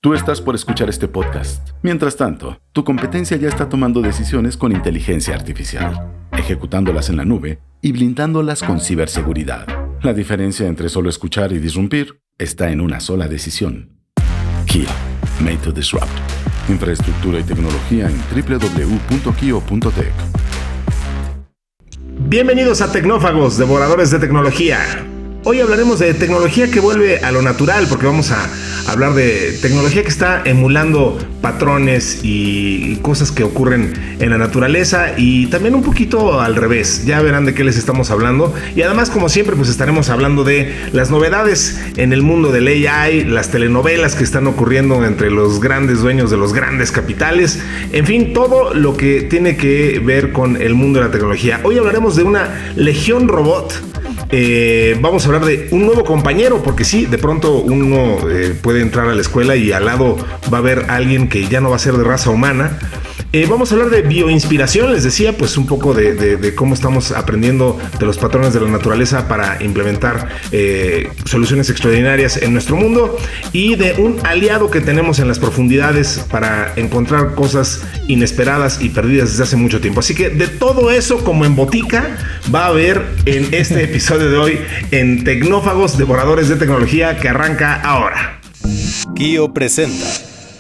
Tú estás por escuchar este podcast. Mientras tanto, tu competencia ya está tomando decisiones con inteligencia artificial, ejecutándolas en la nube y blindándolas con ciberseguridad. La diferencia entre solo escuchar y disrumpir está en una sola decisión. Kio, made to disrupt. Infraestructura y tecnología en www.kio.tech. Bienvenidos a Tecnófagos, devoradores de tecnología. Hoy hablaremos de tecnología que vuelve a lo natural, porque vamos a hablar de tecnología que está emulando patrones y cosas que ocurren en la naturaleza, y también un poquito al revés. Ya verán de qué les estamos hablando. Y además, como siempre, pues estaremos hablando de las novedades en el mundo del AI, las telenovelas que están ocurriendo entre los grandes dueños de los grandes capitales, en fin, todo lo que tiene que ver con el mundo de la tecnología. Hoy hablaremos de una legión robot. Vamos a hablar de un nuevo compañero, porque sí, de pronto uno puede entrar a la escuela y al lado va a haber alguien que ya no va a ser de raza humana. Vamos a hablar de bioinspiración, les decía, pues un poco de cómo estamos aprendiendo de los patrones de la naturaleza para implementar soluciones extraordinarias en nuestro mundo, y de un aliado que tenemos en las profundidades para encontrar cosas inesperadas y perdidas desde hace mucho tiempo. Así que de todo eso, como en botica, va a haber en este episodio de hoy en Tecnófagos, devoradores de tecnología, que arranca ahora. Kio presenta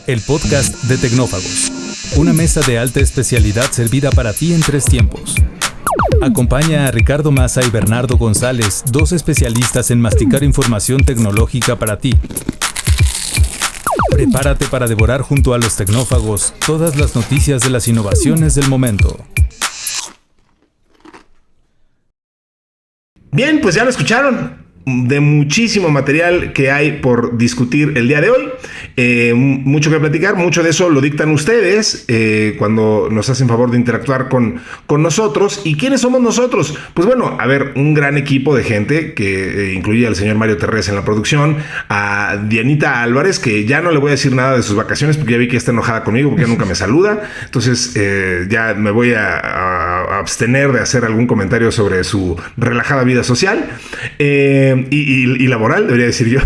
el podcast de Tecnófagos. Una mesa de alta especialidad servida para ti en 3 tiempos. Acompaña a Ricardo Massa y Bernardo González, 2 especialistas en masticar información tecnológica para ti. Prepárate para devorar junto a los tecnófagos todas las noticias de las innovaciones del momento. Bien, pues ya lo escucharon. De muchísimo material que hay por discutir el día de hoy, mucho que platicar, mucho de eso lo dictan ustedes cuando nos hacen favor de interactuar con nosotros. ¿Y quiénes somos nosotros? Pues bueno, a ver, un gran equipo de gente que incluye al señor Mario Terrés en la producción, a Dianita Álvarez, que ya no le voy a decir nada de sus vacaciones porque ya vi que está enojada conmigo porque nunca me saluda, entonces ya me voy a abstener de hacer algún comentario sobre su relajada vida social y laboral, debería decir yo.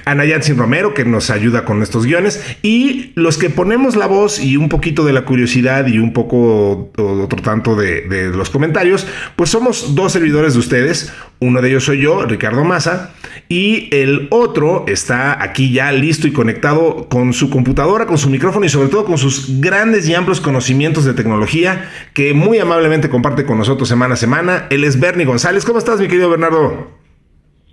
Ana Yansin Romero, que nos ayuda con estos guiones, y los que ponemos la voz y un poquito de la curiosidad y un poco otro tanto de los comentarios, pues somos 2 servidores de ustedes. Uno de ellos soy yo, Ricardo Massa, y el otro está aquí ya listo y conectado con su computadora, con su micrófono y sobre todo con sus grandes y amplios conocimientos de tecnología, que muy amablemente comparte con nosotros semana a semana. Él es Bernie González. ¿Cómo estás, mi querido Bernardo?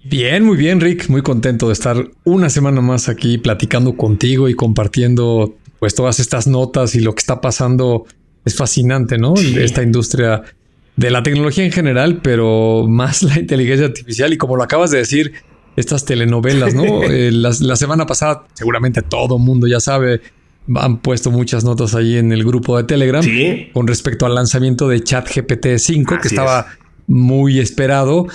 Bien, muy bien, Rick. Muy contento de estar una semana más aquí platicando contigo y compartiendo pues todas estas notas, y lo que está pasando es fascinante, ¿no? Sí. Esta industria de la tecnología en general, pero más la inteligencia artificial, y como lo acabas de decir, estas telenovelas, ¿no? La semana pasada, seguramente todo mundo ya sabe, han puesto muchas notas ahí en el grupo de Telegram, ¿sí?, con respecto al lanzamiento de ChatGPT 5, que estaba muy esperado.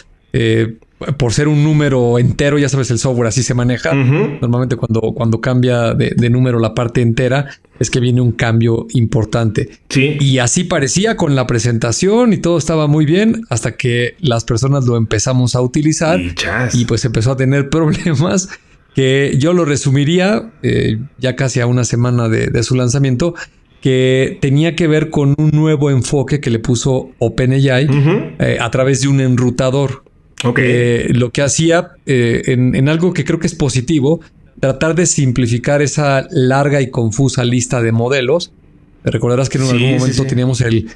Por ser un número entero, ya sabes, el software así se maneja. Uh-huh. Normalmente cuando cambia de número la parte entera, es que viene un cambio importante. Sí. Y así parecía con la presentación y todo estaba muy bien, hasta que las personas lo empezamos a utilizar y pues empezó a tener problemas que yo lo resumiría ya casi a una semana de su lanzamiento, que tenía que ver con un nuevo enfoque que le puso OpenAI a través de un enrutador. Okay. Lo que hacía en algo que creo que es positivo, tratar de simplificar esa larga y confusa lista de modelos. Recordarás que en algún momento teníamos el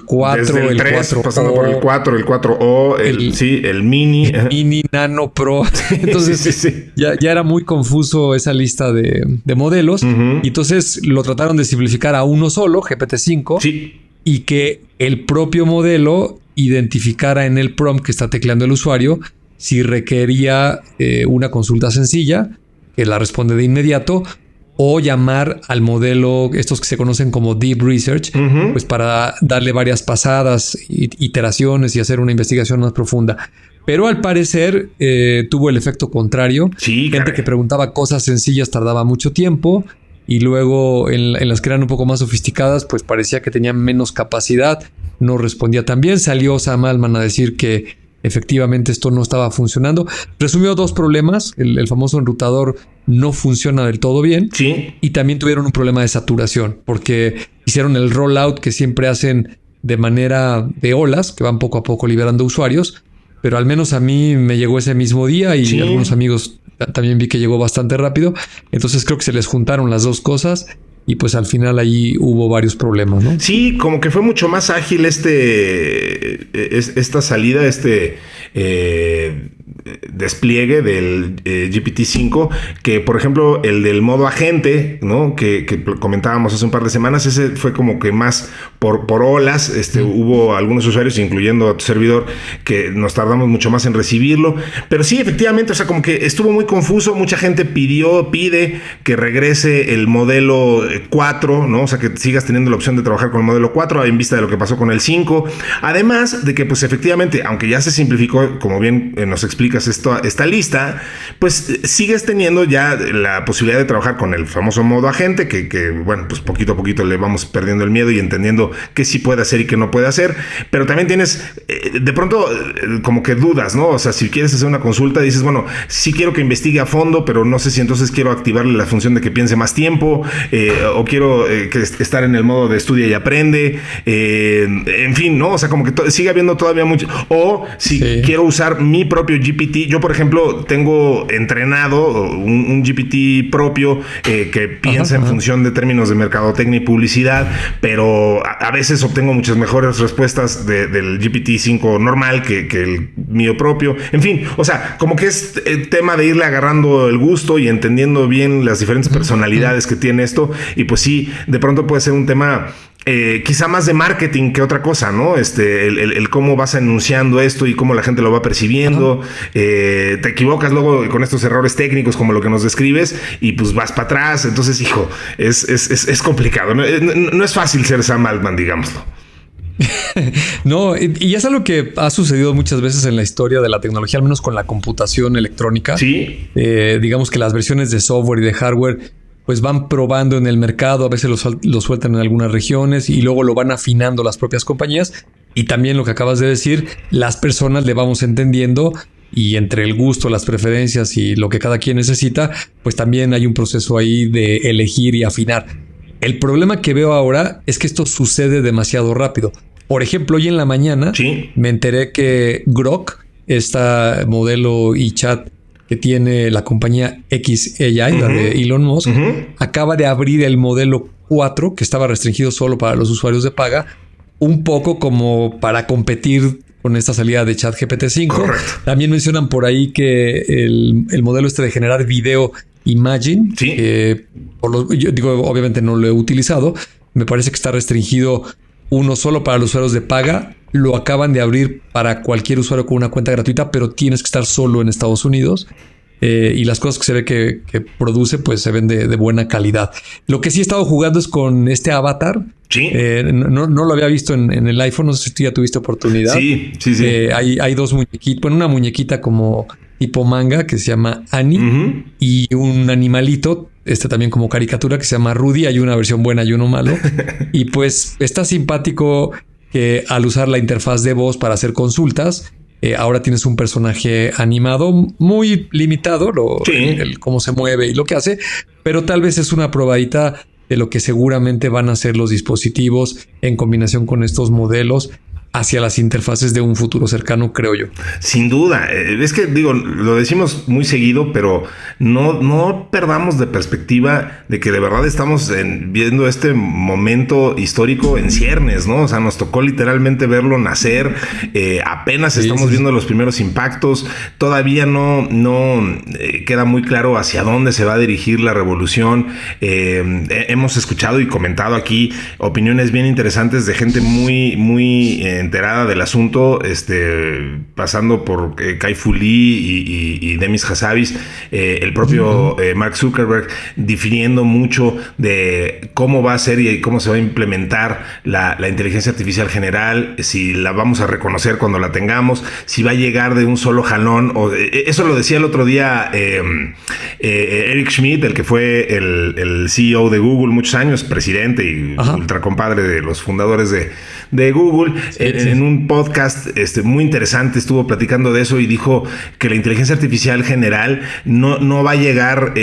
4, desde el 3, 4O, pasando por el 4, el 4O, el Mini. El Mini, Nano, Pro. Entonces Ya era muy confuso esa lista de modelos. Uh-huh. Y entonces lo trataron de simplificar a uno solo, GPT-5. Sí. Y que el propio modelo identificara en el prompt que está tecleando el usuario si requería una consulta sencilla, que la responde de inmediato, o llamar al modelo, estos que se conocen como Deep Research, uh-huh, pues para darle varias pasadas, iteraciones y hacer una investigación más profunda. Pero al parecer tuvo el efecto contrario. Sí, gente que preguntaba cosas sencillas tardaba mucho tiempo, y luego en las que eran un poco más sofisticadas, pues parecía que tenían menos capacidad, no respondía tan bien. Salió Sam Altman a decir que efectivamente esto no estaba funcionando. Resumió 2 problemas. El famoso enrutador no funciona del todo bien. Sí. Y también tuvieron un problema de saturación porque hicieron el rollout que siempre hacen de manera de olas, que van poco a poco liberando usuarios. Pero al menos a mí me llegó ese mismo día y algunos amigos también vi que llegó bastante rápido. Entonces creo que se les juntaron las 2 cosas. Y pues al final ahí hubo varios problemas, ¿no? Sí, como que fue mucho más ágil esta salida, despliegue del GPT-5 que, por ejemplo, el del modo agente, ¿no? Que comentábamos hace un par de semanas. Ese fue como que más por olas. Hubo algunos usuarios, incluyendo a tu servidor, que nos tardamos mucho más en recibirlo. Pero sí, efectivamente, o sea, como que estuvo muy confuso. Mucha gente pide que regrese el modelo 4, ¿no? O sea, que sigas teniendo la opción de trabajar con el modelo 4 en vista de lo que pasó con el 5. Además de que, pues, efectivamente, aunque ya se simplificó, como bien nos explicas esta lista, pues sigues teniendo ya la posibilidad de trabajar con el famoso modo agente, que bueno, pues poquito a poquito le vamos perdiendo el miedo y entendiendo qué sí puede hacer y qué no puede hacer. Pero también tienes, de pronto, como que dudas, ¿no? O sea, si quieres hacer una consulta, dices, bueno, sí quiero que investigue a fondo, pero no sé si entonces quiero activarle la función de que piense más tiempo, o quiero estar en el modo de estudia y aprende, en fin, ¿no? O sea, como que sigue habiendo todavía mucho. O si quiero usar mi propio GPT. Yo, por ejemplo, tengo entrenado un GPT propio que piensa en función de términos de mercadotecnia y publicidad, pero a veces obtengo muchas mejores respuestas del GPT-5 normal que el mío propio. En fin, o sea, como que es tema de irle agarrando el gusto y entendiendo bien las diferentes personalidades que tiene esto. Y pues sí, de pronto puede ser un tema quizá más de marketing que otra cosa, ¿no? El cómo vas anunciando esto y cómo la gente lo va percibiendo. Te equivocas luego con estos errores técnicos como lo que nos describes y pues vas para atrás. Entonces, hijo, es complicado. No es fácil ser Sam Altman, digámoslo. No, y es algo que ha sucedido muchas veces en la historia de la tecnología, al menos con la computación electrónica. Sí. Digamos que las versiones de software y de hardware pues van probando en el mercado, a veces lo sueltan en algunas regiones y luego lo van afinando las propias compañías. Y también lo que acabas de decir, las personas le vamos entendiendo y entre el gusto, las preferencias y lo que cada quien necesita, pues también hay un proceso ahí de elegir y afinar. El problema que veo ahora es que esto sucede demasiado rápido. Por ejemplo, hoy en la mañana me enteré que Grok, esta modelo y chat que tiene la compañía xAI, la de Elon Musk, acaba de abrir el modelo 4, que estaba restringido solo para los usuarios de paga, un poco como para competir con esta salida de ChatGPT 5. Correcto. También mencionan por ahí que el modelo de generar video Imagen, yo digo, obviamente no lo he utilizado, me parece que está restringido uno solo para los usuarios de paga. Lo acaban de abrir para cualquier usuario con una cuenta gratuita, pero tienes que estar solo en Estados Unidos. Y las cosas que se ve que produce, pues se ven de buena calidad. Lo que sí he estado jugando es con este avatar. Sí. No lo había visto en el iPhone. No sé si tú ya tuviste oportunidad. Sí. Hay 2 muñequitas. Bueno, una muñequita como tipo manga que se llama Annie y un animalito, también como caricatura, que se llama Rudy. Hay una versión buena y uno malo. Y pues está simpático que al usar la interfaz de voz para hacer consultas, ahora tienes un personaje animado muy limitado, el cómo se mueve y lo que hace, pero tal vez es una probadita de lo que seguramente van a ser los dispositivos en combinación con estos modelos hacia las interfaces de un futuro cercano, creo yo. Sin duda. Es que, digo, lo decimos muy seguido, pero no perdamos de perspectiva de que de verdad estamos viendo este momento histórico en ciernes, ¿no? O sea, nos tocó literalmente verlo nacer. Apenas estamos viendo los primeros impactos. Todavía no queda muy claro hacia dónde se va a dirigir la revolución. Hemos escuchado y comentado aquí opiniones bien interesantes de gente muy enterada del asunto, pasando por Kai-Fu Lee y Demis Hassabis, el propio Mark Zuckerberg, difiriendo mucho de cómo va a ser y cómo se va a implementar la inteligencia artificial general, si la vamos a reconocer cuando la tengamos, si va a llegar de un solo jalón. Eso lo decía el otro día Eric Schmidt, el que fue el CEO de Google muchos años, presidente y ultra compadre de los fundadores de Google. en un podcast muy interesante estuvo platicando de eso y dijo que la inteligencia artificial general no va a llegar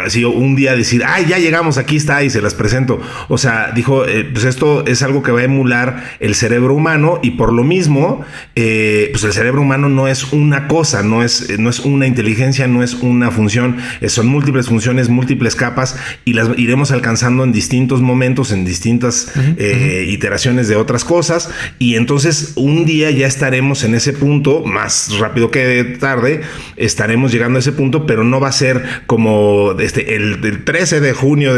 así un día a decir, ¡ay, ya llegamos, aquí está y se las presento! O sea, dijo, pues esto es algo que va a emular el cerebro humano y por lo mismo, pues el cerebro humano no es una cosa, no es una inteligencia, no es una función, son múltiples funciones, múltiples capas y las iremos alcanzando en distintos momentos, en distintas iteraciones de otras cosas y entonces un día ya estaremos en ese punto, más rápido que tarde, estaremos llegando a ese punto, pero no va a ser como el 13 de junio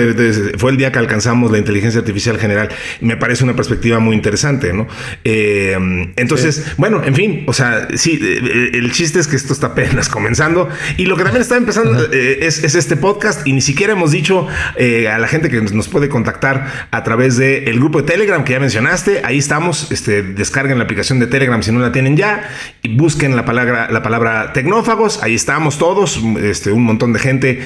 fue el día que alcanzamos la inteligencia artificial general. Me parece una perspectiva muy interesante, ¿no? Entonces, bueno, en fin, o sea, sí, el chiste es que esto está apenas comenzando y lo que también está empezando es este podcast y ni siquiera hemos dicho a la gente que nos puede contactar a través del grupo de Telegram que ya mencionaste. Ahí estamos, descarguen la aplicación de Telegram si no la tienen ya y busquen la palabra Tecnófagos. Ahí estamos todos, un montón de gente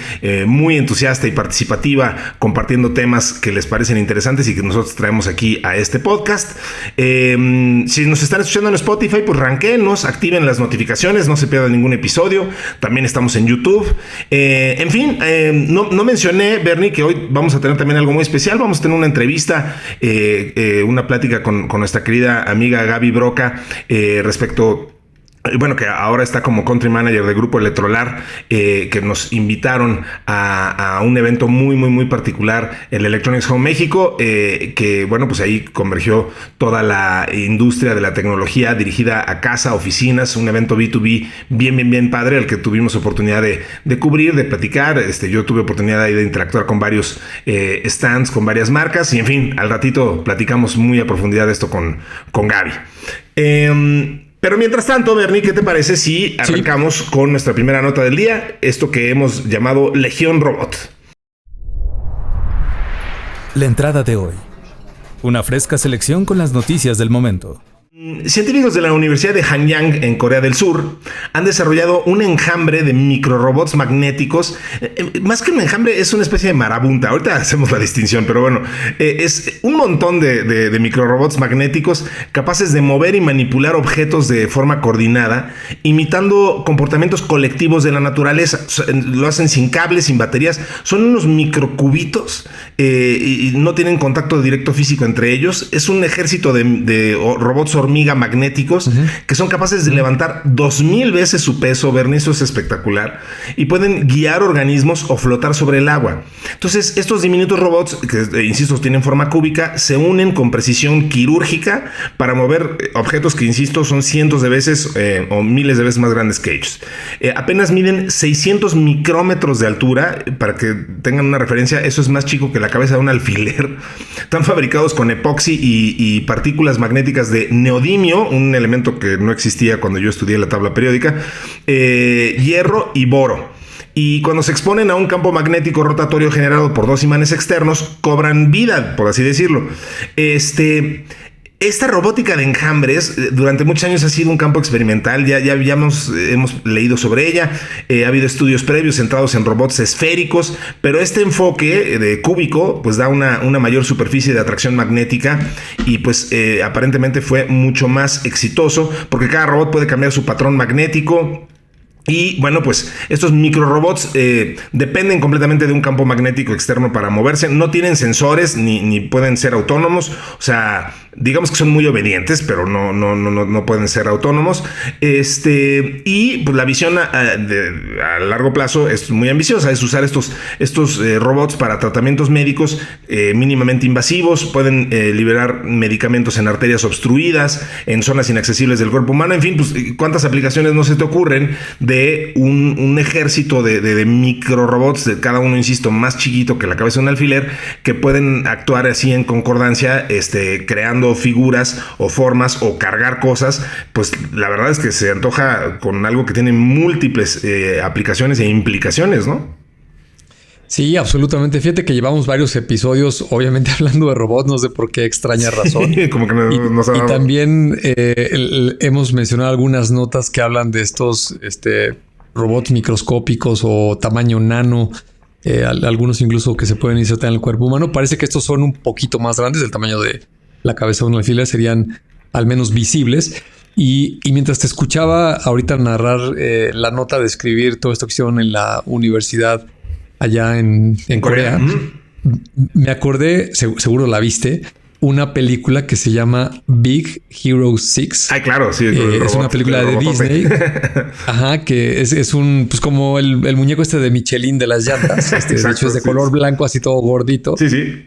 muy entusiasta y participativa compartiendo temas que les parecen interesantes y que nosotros traemos aquí a este podcast. Si nos están escuchando en Spotify, pues ranquenos, activen las notificaciones, no se pierdan ningún episodio. También estamos en YouTube. En fin, no mencioné, Bernie, que hoy vamos a tener también algo muy especial. Vamos a tener una entrevista, una plática con nuestra querida amiga Gaby Broca respecto... Bueno, que ahora está como country manager del grupo Electrolar, que nos invitaron a un evento muy, muy, muy particular, el Electronics Home México, que bueno, pues ahí convergió toda la industria de la tecnología dirigida a casa, oficinas, un evento B2B bien padre, al que tuvimos oportunidad de cubrir, de platicar. Yo tuve oportunidad ahí de interactuar con varios stands, con varias marcas, y en fin, al ratito platicamos muy a profundidad de esto con Gaby. Pero mientras tanto, Bernie, ¿qué te parece si arrancamos con nuestra primera nota del día? Esto que hemos llamado Legión Robot. La entrada de hoy. Una fresca selección con las noticias del momento. Científicos de la Universidad de Hanyang en Corea del Sur han desarrollado un enjambre de microrobots magnéticos. Más que un enjambre, es una especie de marabunta. Ahorita hacemos la distinción, pero bueno, es un montón de microrobots magnéticos capaces de mover y manipular objetos de forma coordinada, imitando comportamientos colectivos de la naturaleza. Lo hacen sin cables, sin baterías. Son unos microcubitos y no tienen contacto directo físico entre ellos. Es un ejército de robots hormiga magnéticos que son capaces de levantar 2000 veces su peso. Bernie, eso es espectacular, y pueden guiar organismos o flotar sobre el agua. Entonces estos diminutos robots, que insisto tienen forma cúbica, se unen con precisión quirúrgica para mover objetos que, insisto, son cientos de veces o miles de veces más grandes que ellos. Apenas miden 600 micrómetros de altura. Para que tengan una referencia, eso es más chico que la cabeza de un alfiler. Están fabricados con epoxi y partículas magnéticas de neodimio, un elemento que no existía cuando yo estudié la tabla periódica, hierro y boro. Y cuando se exponen a un campo magnético rotatorio generado por dos imanes externos, cobran vida, por así decirlo. Esta robótica de enjambres durante muchos años ha sido un campo experimental. Ya hemos leído sobre ella. Ha habido estudios previos centrados en robots esféricos, pero este enfoque de cúbico pues da una mayor superficie de atracción magnética y pues aparentemente fue mucho más exitoso porque cada robot puede cambiar su patrón magnético. Y bueno, pues estos microrobots dependen completamente de un campo magnético externo para moverse. No tienen sensores ni pueden ser autónomos. O sea, digamos que son muy obedientes, pero no pueden ser autónomos. Y pues la visión a largo plazo es muy ambiciosa. Es usar estos robots para tratamientos médicos mínimamente invasivos. Pueden liberar medicamentos en arterias obstruidas, en zonas inaccesibles del cuerpo humano. En fin, pues ¿cuántas aplicaciones no se te ocurren de un ejército de microrobots, de cada uno, insisto, más chiquito que la cabeza de un alfiler, que pueden actuar así en concordancia, creando figuras o formas o cargar cosas? Pues la verdad es que se antoja con algo que tiene múltiples aplicaciones e implicaciones, ¿no? Sí, absolutamente. Fíjate que llevamos varios episodios, obviamente hablando de robots, no sé por qué extraña razón. Como que y también hemos mencionado algunas notas que hablan de estos robots microscópicos o tamaño nano, algunos incluso que se pueden insertar en el cuerpo humano. Parece que estos son un poquito más grandes, del tamaño de la cabeza de un alfiler, serían al menos visibles. Y mientras te escuchaba ahorita narrar la nota de escribir todo esto que hicieron en la universidad allá en Corea, me acordé, seguro la viste, una película que se llama Big Hero 6. Ay, claro, sí. Es una película de Disney. Ajá, que es un, pues como el muñeco este de Michelin de las llantas. Exacto, de hecho es de color blanco, así todo gordito. Sí, sí.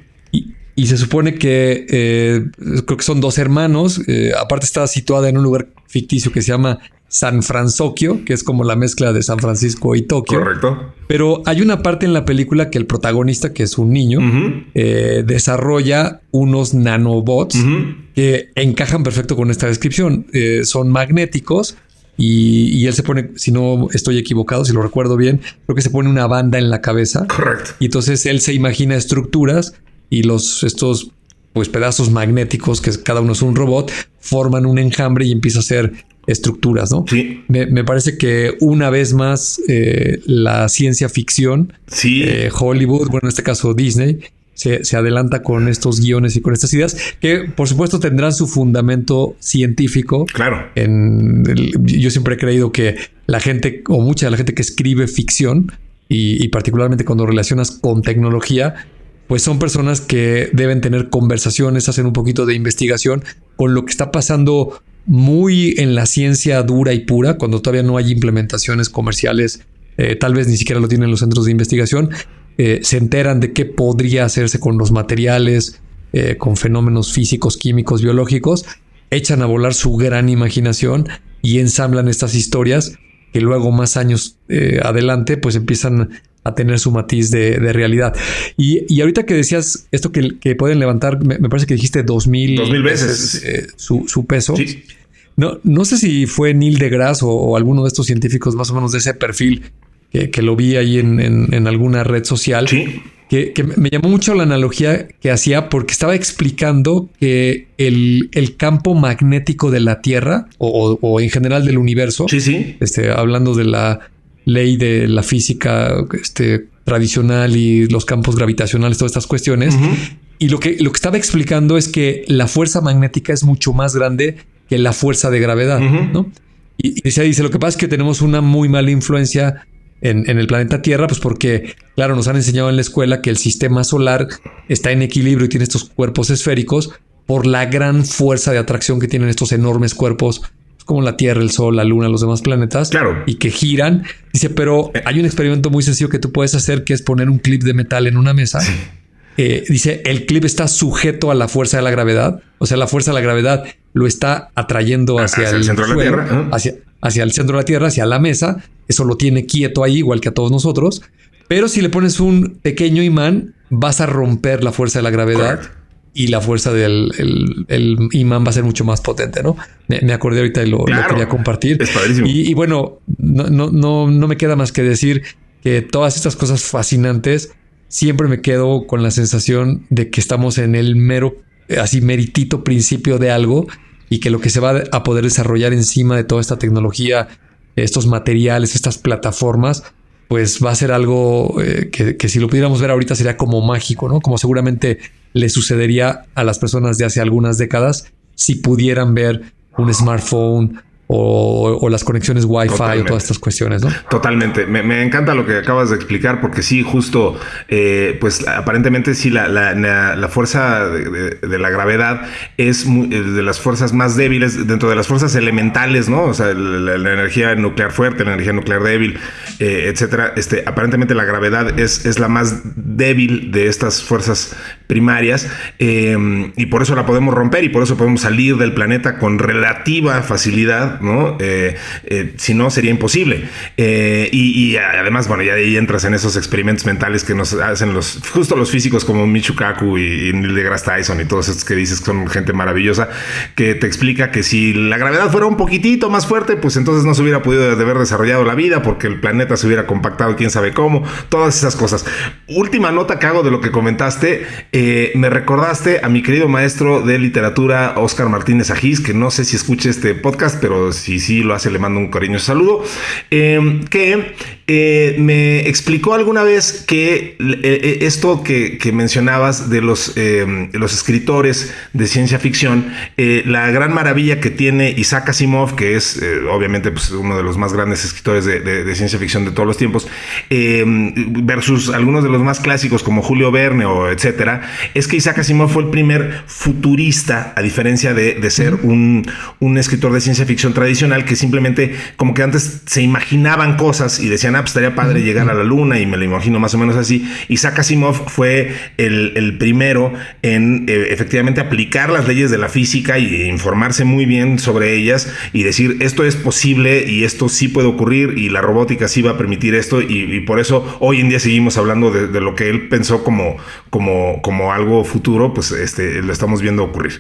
Y se supone que creo que son dos hermanos. Aparte está situada en un lugar ficticio que se llama San Francisco, que es como la mezcla de San Francisco y Tokio. Correcto. Pero hay una parte en la película que el protagonista, que es un niño, desarrolla unos nanobots que encajan perfecto con esta descripción. Son magnéticos y él se pone, si no estoy equivocado, si lo recuerdo bien, creo que se pone una banda en la cabeza. Correcto. Y entonces él se imagina estructuras y estos pues pedazos magnéticos, que cada uno es un robot, forman un enjambre y empieza a hacer estructuras, ¿no? Sí. Me parece que una vez más la ciencia ficción, Hollywood, bueno, en este caso Disney, se adelanta con estos guiones y con estas ideas que por supuesto tendrán su fundamento científico. Claro. Yo siempre he creído que la gente, o mucha de la gente que escribe ficción y particularmente cuando relacionas con tecnología, pues son personas que deben tener conversaciones, hacen un poquito de investigación con lo que está pasando muy en la ciencia dura y pura, cuando todavía no hay implementaciones comerciales, tal vez ni siquiera lo tienen los centros de investigación, se enteran de qué podría hacerse con los materiales, con fenómenos físicos, químicos, biológicos, echan a volar su gran imaginación y ensamblan estas historias que luego más años adelante pues empiezan a tener su matiz de realidad. Y ahorita que decías esto que pueden levantar, me parece que dijiste 2000 veces su peso. Sí. No sé si fue Neil deGrasse o alguno de estos científicos más o menos de ese perfil que lo vi ahí en alguna red social. Sí. Que me llamó mucho la analogía que hacía porque estaba explicando que el campo magnético de la Tierra o en general del universo, hablando de la ley de la física tradicional y los campos gravitacionales, todas estas cuestiones. Y lo que estaba explicando es que la fuerza magnética es mucho más grande que la fuerza de gravedad, ¿no? Y dice, lo que pasa es que tenemos una muy mala influencia en el planeta Tierra, pues porque, claro, nos han enseñado en la escuela que el sistema solar está en equilibrio y tiene estos cuerpos esféricos por la gran fuerza de atracción que tienen estos enormes cuerpos como la Tierra, el Sol, la Luna, los demás planetas, claro, y que giran. Dice, pero hay un experimento muy sencillo que tú puedes hacer, que es poner un clip de metal en una mesa. Sí. Dice, el clip está sujeto a la fuerza de la gravedad. O sea, la fuerza de la gravedad lo está atrayendo hacia el centro de la Tierra, hacia el centro de la Tierra, hacia la mesa. Eso lo tiene quieto ahí, igual que a todos nosotros. Pero si le pones un pequeño imán, vas a romper la fuerza de la gravedad. Correcto. Y la fuerza del el imán va a ser mucho más potente, ¿no? Me acordé ahorita y lo quería compartir. Es padrísimo. Y bueno, no me queda más que decir que todas estas cosas fascinantes, siempre me quedo con la sensación de que estamos en el meritito principio de algo y que lo que se va a poder desarrollar encima de toda esta tecnología, estos materiales, estas plataformas, pues va a ser algo que si lo pudiéramos ver ahorita sería como mágico, ¿no? Como seguramente le sucedería a las personas de hace algunas décadas si pudieran ver un smartphone o las conexiones Wi-Fi. Totalmente. O todas estas cuestiones, ¿no? Totalmente. Me encanta lo que acabas de explicar porque sí, justo, pues aparentemente sí, la fuerza de la gravedad es de las fuerzas más débiles dentro de las fuerzas elementales, ¿no? O sea, la energía nuclear fuerte, la energía nuclear débil, etcétera. Aparentemente la gravedad es la más débil de estas fuerzas primarias y por eso la podemos romper y por eso podemos salir del planeta con relativa facilidad, ¿no? Si no, sería imposible. Y además, bueno, ya ahí entras en esos experimentos mentales que nos hacen los físicos como Michio Kaku y Neil deGrasse Tyson y todos estos que dices que son gente maravillosa, que te explica que si la gravedad fuera un poquitito más fuerte, pues entonces no se hubiera podido haber desarrollado la vida porque el planeta se hubiera compactado quién sabe cómo, todas esas cosas. Última nota que hago de lo que comentaste, me recordaste a mi querido maestro de literatura, Óscar Martínez Agis, que no sé si escuche este podcast, pero si sí lo hace, le mando un cariñoso saludo, que me explicó alguna vez que esto que mencionabas de los escritores de ciencia ficción, la gran maravilla que tiene Isaac Asimov, que es obviamente pues, uno de los más grandes escritores de ciencia ficción de todos los tiempos, versus algunos de los más clásicos como Julio Verne o etcétera, es que Isaac Asimov fue el primer futurista, a diferencia de ser un escritor de ciencia ficción tradicional que simplemente como que antes se imaginaban cosas y decían, pues estaría padre llegar a la luna, y me lo imagino más o menos así. Isaac Asimov fue el primero en efectivamente aplicar las leyes de la física y informarse muy bien sobre ellas y decir, esto es posible y esto sí puede ocurrir y la robótica sí va a permitir esto, y por eso hoy en día seguimos hablando de lo que él pensó como algo futuro, pues lo estamos viendo ocurrir.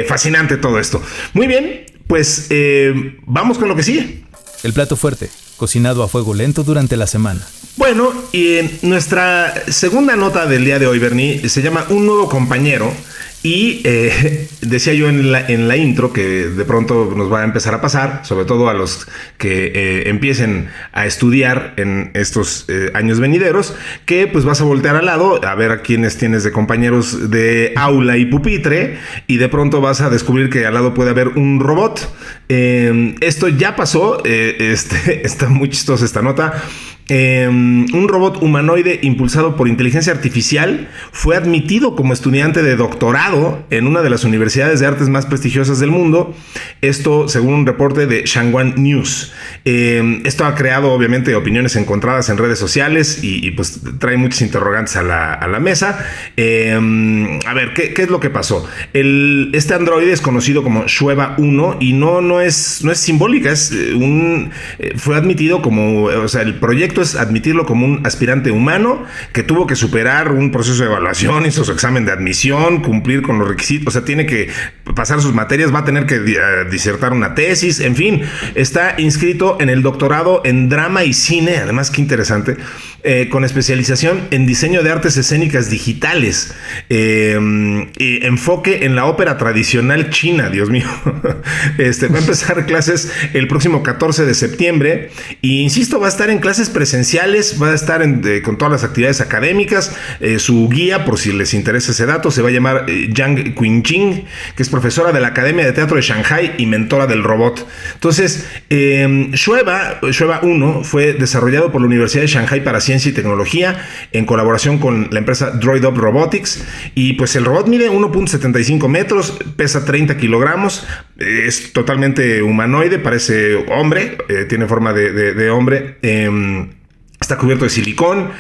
Fascinante todo esto. Muy bien, pues vamos con lo que sigue. El plato fuerte, cocinado a fuego lento durante la semana. Bueno, y nuestra segunda nota del día de hoy, Bernie, se llama Un nuevo compañero. Y decía yo en la intro que de pronto nos va a empezar a pasar, sobre todo a los que empiecen a estudiar en estos años venideros, que pues vas a voltear al lado a ver a quienes tienes de compañeros de aula y pupitre, y de pronto vas a descubrir que al lado puede haber un robot. Esto ya pasó, está muy chistosa esta nota. Un robot humanoide impulsado por inteligencia artificial fue admitido como estudiante de doctorado en una de las universidades de artes más prestigiosas del mundo. Esto según un reporte de Shanghai News. Esto ha creado obviamente opiniones encontradas en redes sociales y pues trae muchos interrogantes a la mesa. A ver, ¿qué es lo que pasó? Este androide es conocido como Shueva 1 y no es simbólica, fue admitido como, o sea, el proyecto es admitirlo como un aspirante humano que tuvo que superar un proceso de evaluación, hizo su examen de admisión, cumplir con los requisitos, o sea, tiene que pasar sus materias, va a tener que disertar una tesis, en fin, está inscrito en el doctorado en drama y cine, además qué interesante, con especialización en diseño de artes escénicas digitales, y enfoque en la ópera tradicional china, Dios mío. Va a empezar clases el próximo 14 de septiembre y insisto, va a estar en clases presenciales, va a estar con todas las actividades académicas. Su guía, por si les interesa ese dato, se va a llamar Yang Qingjing, que es profesora de la Academia de Teatro de Shanghai y mentora del robot. Entonces, Shueva 1 fue desarrollado por la Universidad de Shanghai para Ciencia y Tecnología en colaboración con la empresa DroidUp Robotics, y pues el robot mide 1.75 metros, pesa 30 kilogramos, es totalmente humanoide, parece hombre, tiene forma de hombre. Está cubierto de silicón,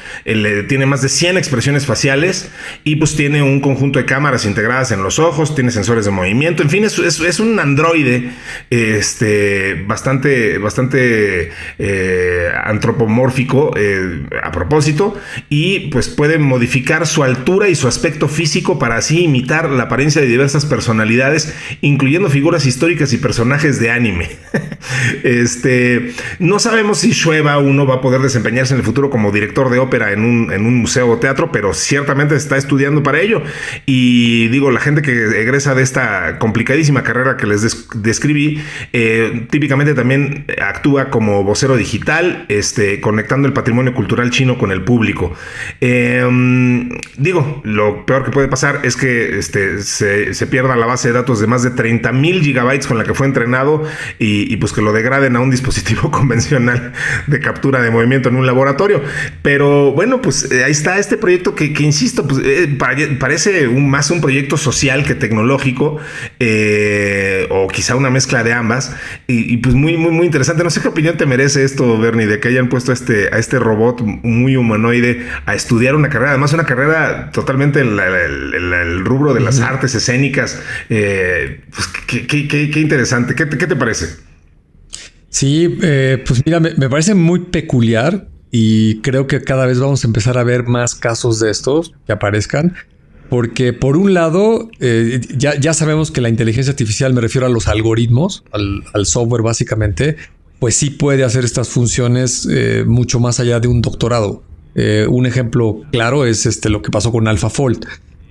tiene más de 100 expresiones faciales y pues tiene un conjunto de cámaras integradas en los ojos, tiene sensores de movimiento, en fin, es un androide bastante antropomórfico a propósito, y pues puede modificar su altura y su aspecto físico para así imitar la apariencia de diversas personalidades, incluyendo figuras históricas y personajes de anime. No sabemos si Shueva 1 va a poder desempeñarse en el futuro como director de ópera en un museo o teatro, pero ciertamente está estudiando para ello. Y digo, la gente que egresa de esta complicadísima carrera que les describí, típicamente también actúa como vocero digital, conectando el patrimonio cultural chino con el público. Digo, lo peor que puede pasar es que se pierda la base de datos de más de 30,000 gigabytes con la que fue entrenado y pues que lo degraden a un dispositivo convencional de captura de movimiento en un laboratorio. Pero bueno, pues ahí está este proyecto que insisto, pues parece más un proyecto social que tecnológico, o quizá una mezcla de ambas, y pues muy interesante. No sé qué opinión te merece esto, Bernie, de que hayan puesto a este robot muy humanoide a estudiar una carrera, además una carrera totalmente el rubro de las artes escénicas. Pues qué interesante. ¿Qué te parece? Sí, pues mira, me parece muy peculiar. Y creo que cada vez vamos a empezar a ver más casos de estos que aparezcan. Porque por un lado, ya sabemos que la inteligencia artificial, me refiero a los algoritmos, al software básicamente, pues sí puede hacer estas funciones mucho más allá de un doctorado. Un ejemplo claro es lo que pasó con AlphaFold.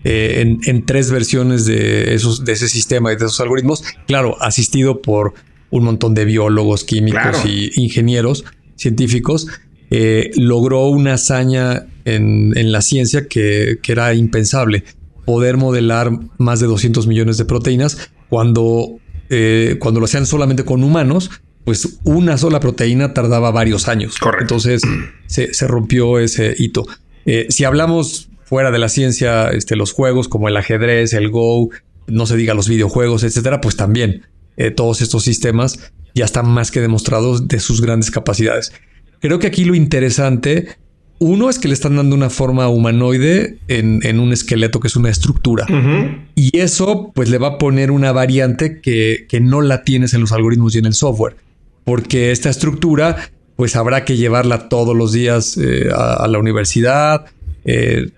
En 3 versiones de ese sistema y de esos algoritmos, claro, asistido por un montón de biólogos, químicos y ingenieros científicos. logró una hazaña en la ciencia que era impensable. Poder modelar más de 200 millones de proteínas cuando lo hacían solamente con humanos, pues una sola proteína tardaba varios años. Correcto. Entonces se rompió ese hito. Si hablamos fuera de la ciencia, los juegos como el ajedrez, el Go, no se diga los videojuegos, etcétera, pues también todos estos sistemas ya están más que demostrados de sus grandes capacidades. Creo que aquí lo interesante, uno, es que le están dando una forma humanoide en un esqueleto que es una estructura. Uh-huh. Y eso pues le va a poner una variante que no la tienes en los algoritmos y en el software. Porque esta estructura pues habrá que llevarla todos los días a la universidad,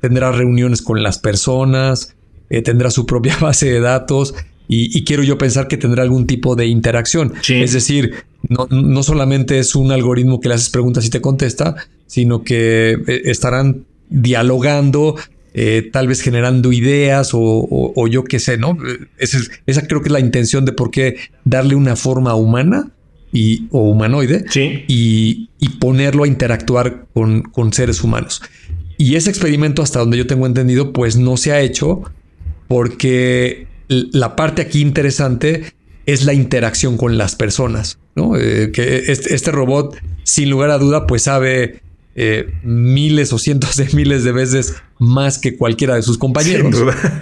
tendrá reuniones con las personas, tendrá su propia base de datos y quiero yo pensar que tendrá algún tipo de interacción. Sí. Es decir, no solamente es un algoritmo que le haces preguntas y te contesta, sino que estarán dialogando, tal vez generando ideas o yo qué sé, ¿no? Esa creo que es la intención de por qué darle una forma humana o humanoide, sí, y ponerlo a interactuar con seres humanos. Y ese experimento, hasta donde yo tengo entendido, pues no se ha hecho porque la parte aquí interesante es la interacción con las personas, ¿no? Que este robot, sin lugar a duda, pues sabe miles o cientos de miles de veces más que cualquiera de sus compañeros.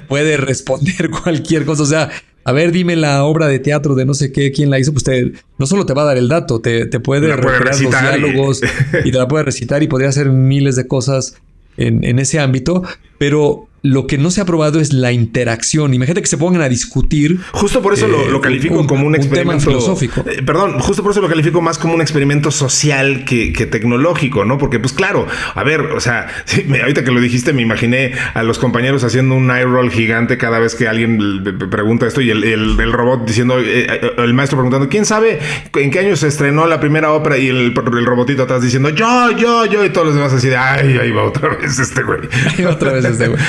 Puede responder cualquier cosa. O sea, a ver, dime la obra de teatro de no sé qué, quién la hizo, pues no solo te va a dar el dato, te puede recrear los diálogos y te la puede recitar y podría hacer miles de cosas en ese ámbito, pero lo que no se ha probado es la interacción. Imagínate que se pongan a discutir. Justo por eso lo califico como un experimento filosófico. Perdón, justo por eso lo califico más como un experimento social que tecnológico, ¿no? Porque, pues claro, a ver, o sea, sí, ahorita que lo dijiste, me imaginé a los compañeros haciendo un eye roll gigante cada vez que alguien pregunta esto y el robot diciendo, el maestro preguntando, ¿quién sabe en qué año se estrenó la primera ópera? Y el robotito atrás diciendo, yo, y todos los demás así de, ahí va otra vez este güey. Ahí va otra vez este güey.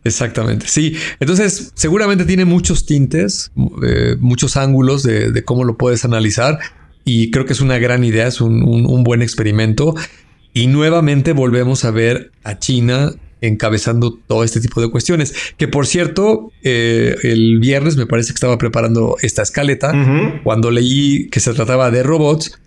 Exactamente, sí. Entonces seguramente tiene muchos tintes, muchos ángulos de cómo lo puedes analizar y creo que es una gran idea, es un buen experimento y nuevamente volvemos a ver a China encabezando todo este tipo de cuestiones, que por cierto el viernes me parece que estaba preparando esta escaleta. Uh-huh. Cuando leí que se trataba de robots,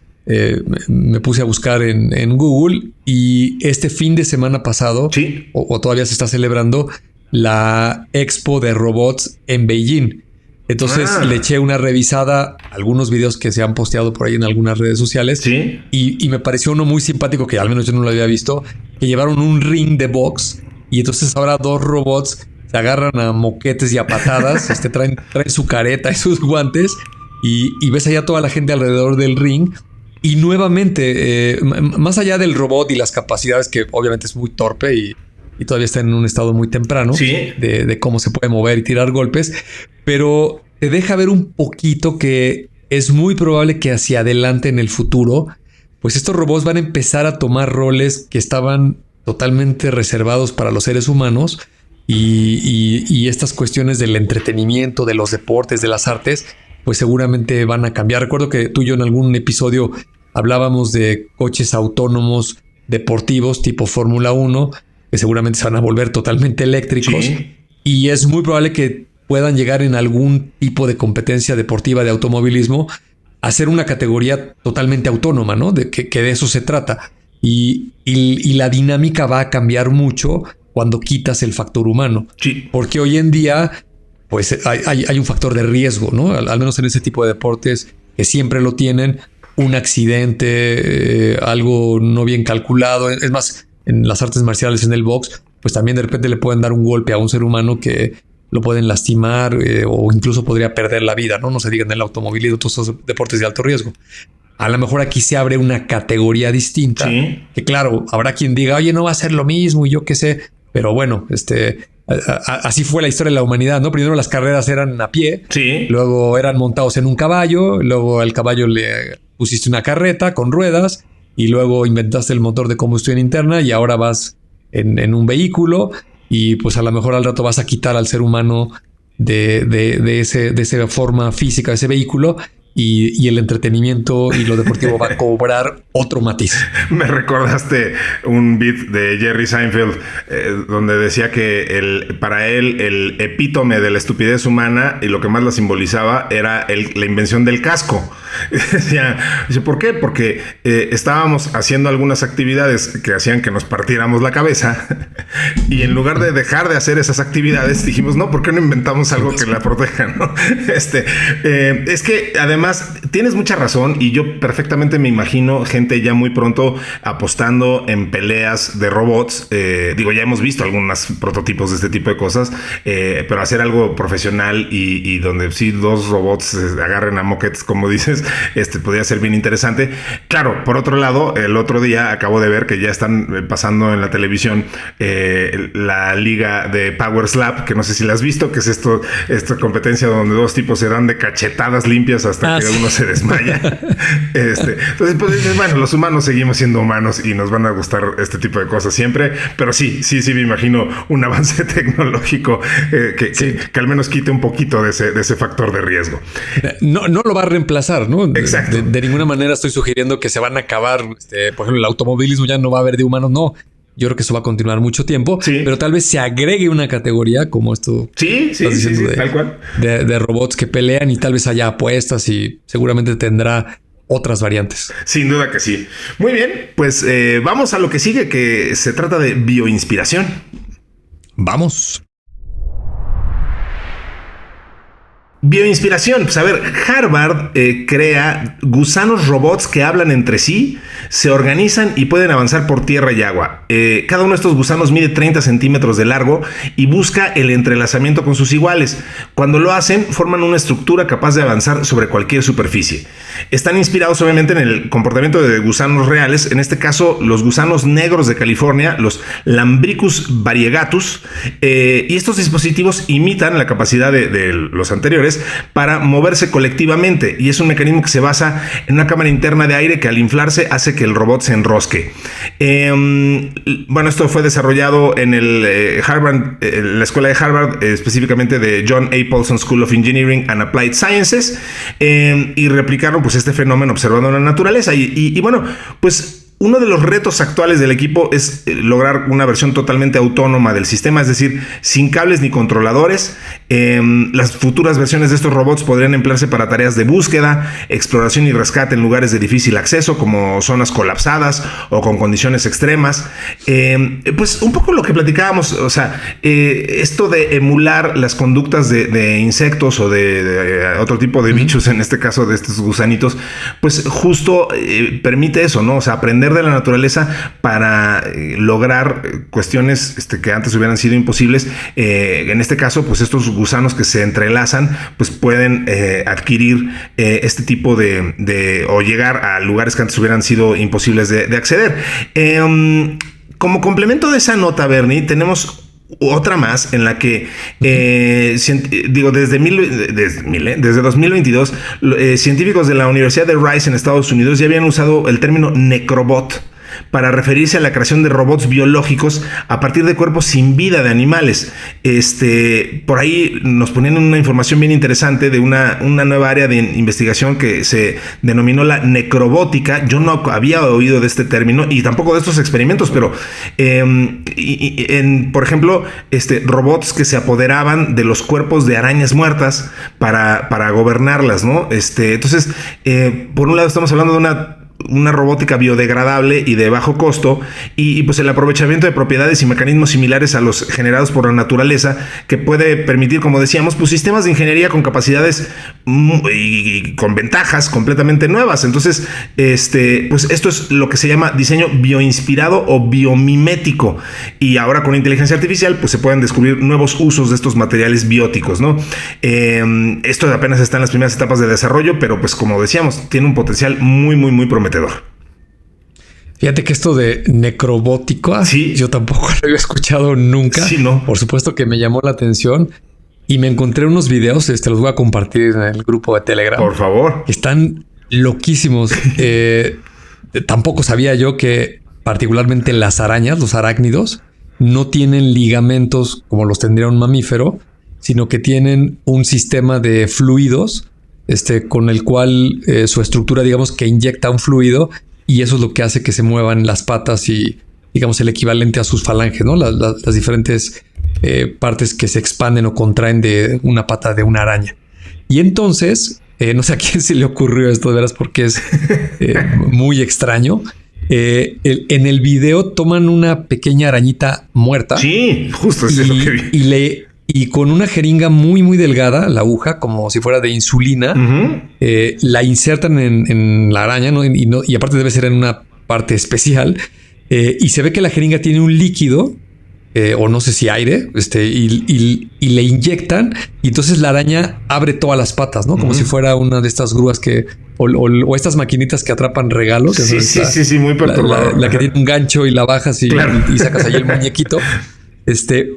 me puse a buscar en Google y este fin de semana pasado, ¿sí? o todavía se está celebrando la Expo de Robots en Beijing. Entonces le eché una revisada a algunos videos que se han posteado por ahí en algunas redes sociales. ¿Sí? Y me pareció uno muy simpático que al menos yo no lo había visto, que llevaron un ring de box y entonces ahora dos robots se agarran a moquetes y a patadas, traen su careta y sus guantes y ves allá toda la gente alrededor del ring. Y nuevamente, más allá del robot y las capacidades, que obviamente es muy torpe y todavía está en un estado muy temprano, ¿sí? de cómo se puede mover y tirar golpes, pero te deja ver un poquito que es muy probable que hacia adelante en el futuro, pues estos robots van a empezar a tomar roles que estaban totalmente reservados para los seres humanos y estas cuestiones del entretenimiento, de los deportes, de las artes, pues seguramente van a cambiar. Recuerdo que tú y yo en algún episodio hablábamos de coches autónomos deportivos tipo Fórmula 1, que seguramente se van a volver totalmente eléctricos. Sí. Y es muy probable que puedan llegar en algún tipo de competencia deportiva de automovilismo a ser una categoría totalmente autónoma, ¿no? Que de eso se trata. Y la dinámica va a cambiar mucho cuando quitas el factor humano. Sí. Porque hoy en día pues hay un factor de riesgo, ¿no? Al menos en ese tipo de deportes que siempre lo tienen, un accidente, algo no bien calculado. Es más, en las artes marciales, en el box, pues también de repente le pueden dar un golpe a un ser humano que lo pueden lastimar o incluso podría perder la vida, ¿no? No se diga en el automovilismo, todos esos deportes de alto riesgo. A lo mejor aquí se abre una categoría distinta, ¿sí? Que claro, habrá quien diga, oye, no va a ser lo mismo y yo qué sé, pero bueno, así fue la historia de la humanidad, ¿no? Primero las carreras eran a pie, sí. Luego eran montados en un caballo, luego al caballo le pusiste una carreta con ruedas y luego inventaste el motor de combustión interna y ahora vas en un vehículo y pues a lo mejor al rato vas a quitar al ser humano de esa forma física de ese vehículo y el entretenimiento y lo deportivo va a cobrar otro matiz. Me recordaste un beat de Jerry Seinfeld donde decía que para él el epítome de la estupidez humana y lo que más la simbolizaba era la invención del casco. Dice, ¿por qué? Porque estábamos haciendo algunas actividades que hacían que nos partiéramos la cabeza y en lugar de dejar de hacer esas actividades dijimos, no, ¿por qué no inventamos algo que la proteja? ¿No? Es que además tienes mucha razón y yo perfectamente me imagino gente ya muy pronto apostando en peleas de robots. Digo, ya hemos visto algunos prototipos de este tipo de cosas, pero hacer algo profesional y donde sí dos robots agarren a moquetes, como dices, podría ser bien interesante. Claro, por otro lado, el otro día acabo de ver que ya están pasando en la televisión la liga de Power Slap, que no sé si la has visto, que es esta competencia donde dos tipos se dan de cachetadas limpias hasta que uno se desmaya. Entonces, pues, bueno, los humanos seguimos siendo humanos y nos van a gustar este tipo de cosas siempre, pero sí me imagino un avance tecnológico que al menos quite un poquito de ese factor de riesgo. No lo va a reemplazar, ¿no? Exacto. De ninguna manera estoy sugiriendo que se van a acabar, por ejemplo, el automovilismo ya no va a haber de humanos, no. Yo creo que eso va a continuar mucho tiempo, pero tal vez se agregue una categoría como esto. Sí, tal cual. De robots que pelean y tal vez haya apuestas y seguramente tendrá otras variantes. Sin duda que sí. Muy bien, pues vamos a lo que sigue, que se trata de bioinspiración. Vamos. Bioinspiración. Pues a ver, Harvard crea gusanos robots que hablan entre sí, se organizan y pueden avanzar por tierra y agua. Cada uno de estos gusanos mide 30 centímetros de largo y busca el entrelazamiento con sus iguales. Cuando lo hacen, forman una estructura capaz de avanzar sobre cualquier superficie. Están inspirados obviamente en el comportamiento de gusanos reales, en este caso los gusanos negros de California, los Lambricus variegatus, y estos dispositivos imitan la capacidad de los anteriores para moverse colectivamente, y es un mecanismo que se basa en una cámara interna de aire que al inflarse hace que el robot se enrosque. Bueno, esto fue desarrollado en la escuela de Harvard, específicamente de John A. Paulson School of Engineering and Applied Sciences, y replicaron pues este fenómeno observado en la naturaleza y bueno, pues uno de los retos actuales del equipo es lograr una versión totalmente autónoma del sistema, es decir, sin cables ni controladores. Las futuras versiones de estos robots podrían emplearse para tareas de búsqueda, exploración y rescate en lugares de difícil acceso, como zonas colapsadas o con condiciones extremas. Pues un poco lo que platicábamos, o sea, esto de emular las conductas de insectos o de otro tipo de bichos, en este caso de estos gusanitos, pues justo permite eso, ¿no? O sea, aprender de la naturaleza para lograr cuestiones que antes hubieran sido imposibles. En este caso, pues estos gusanos que se entrelazan, pues pueden adquirir este tipo o llegar a lugares que antes hubieran sido imposibles de acceder. Como complemento de esa nota, Bernie, tenemos otra más en la que, desde 2022, científicos de la Universidad de Rice en Estados Unidos ya habían usado el término necrobot para referirse a la creación de robots biológicos a partir de cuerpos sin vida de animales. Por ahí nos ponían una información bien interesante de una nueva área de investigación que se denominó la necrobótica. Yo no había oído de este término y tampoco de estos experimentos, pero por ejemplo, robots que se apoderaban de los cuerpos de arañas muertas para gobernarlas, ¿no? Entonces, por un lado estamos hablando de una robótica biodegradable y de bajo costo y pues el aprovechamiento de propiedades y mecanismos similares a los generados por la naturaleza, que puede permitir, como decíamos, pues sistemas de ingeniería con capacidades y con ventajas completamente nuevas. Entonces, pues esto es lo que se llama diseño bioinspirado o biomimético, y ahora con inteligencia artificial pues se pueden descubrir nuevos usos de estos materiales bióticos, ¿no? Esto apenas está en las primeras etapas de desarrollo, pero pues como decíamos, tiene un potencial muy prometedor. Fíjate que esto de necrobótico, yo tampoco lo había escuchado nunca. Sí, no. Por supuesto que me llamó la atención y me encontré unos videos, los voy a compartir en el grupo de Telegram. Por favor. Están loquísimos. Tampoco sabía yo que particularmente las arañas, los arácnidos, no tienen ligamentos como los tendría un mamífero, sino que tienen un sistema de fluidos con el cual su estructura, digamos, que inyecta un fluido y eso es lo que hace que se muevan las patas y, digamos, el equivalente a sus falanges, ¿no? Las diferentes partes que se expanden o contraen de una pata de una araña. Y entonces, no sé a quién se le ocurrió esto de veras porque es muy extraño. En el video toman una pequeña arañita muerta. Sí, justo eso es lo que vi. Y con una jeringa muy, muy delgada, la aguja, como si fuera de insulina, la insertan en la araña, ¿no? Y aparte debe ser en una parte especial. Y se ve que la jeringa tiene un líquido, o no sé si aire, y le inyectan. Y entonces la araña abre todas las patas, ¿no? Como si fuera una de estas grúas o estas maquinitas que atrapan regalos. Sí, muy perturbador. La que tiene un gancho y la bajas y sacas ahí el muñequito.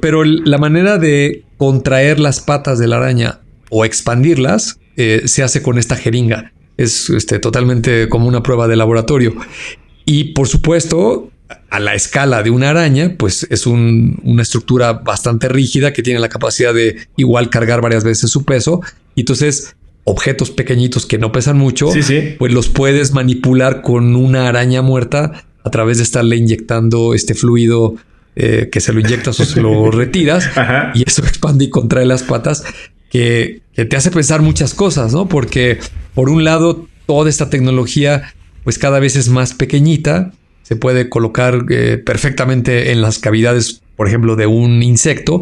Pero la manera de contraer las patas de la araña o expandirlas se hace con esta jeringa. Es totalmente como una prueba de laboratorio. Y por supuesto, a la escala de una araña, pues es una estructura bastante rígida que tiene la capacidad de igual cargar varias veces su peso. Y entonces objetos pequeñitos que no pesan mucho, pues los puedes manipular con una araña muerta a través de estarle inyectando este fluido que se lo inyectas o se lo retiras. Ajá. Y eso expande y contrae las patas que te hace pensar muchas cosas, ¿no? Porque por un lado toda esta tecnología pues cada vez es más pequeñita, se puede colocar perfectamente en las cavidades, por ejemplo, de un insecto.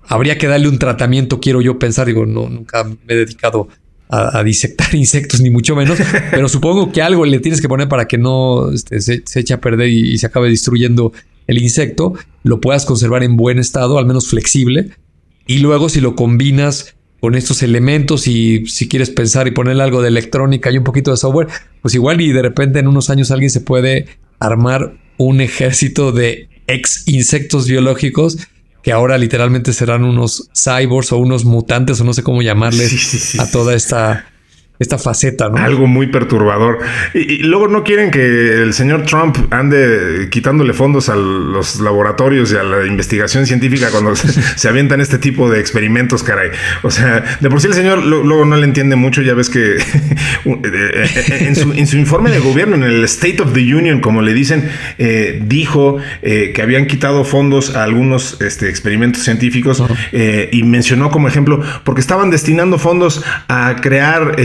Habría que darle un tratamiento, quiero yo pensar, nunca me he dedicado a disectar insectos ni mucho menos, pero supongo que algo le tienes que poner para que no se eche a perder y se acabe destruyendo el insecto, lo puedas conservar en buen estado, al menos flexible, y luego si lo combinas con estos elementos y si quieres pensar y ponerle algo de electrónica y un poquito de software, pues igual y de repente en unos años alguien se puede armar un ejército de ex insectos biológicos que ahora literalmente serán unos cyborgs o unos mutantes o no sé cómo llamarles a toda esta faceta, ¿no? Algo muy perturbador. Y luego no quieren que el señor Trump ande quitándole fondos a los laboratorios y a la investigación científica cuando se avientan este tipo de experimentos, caray. O sea, de por sí el señor luego no le entiende mucho. Ya ves que en su informe de gobierno, en el State of the Union, como le dicen, dijo que habían quitado fondos a algunos experimentos científicos y mencionó como ejemplo, porque estaban destinando fondos a crear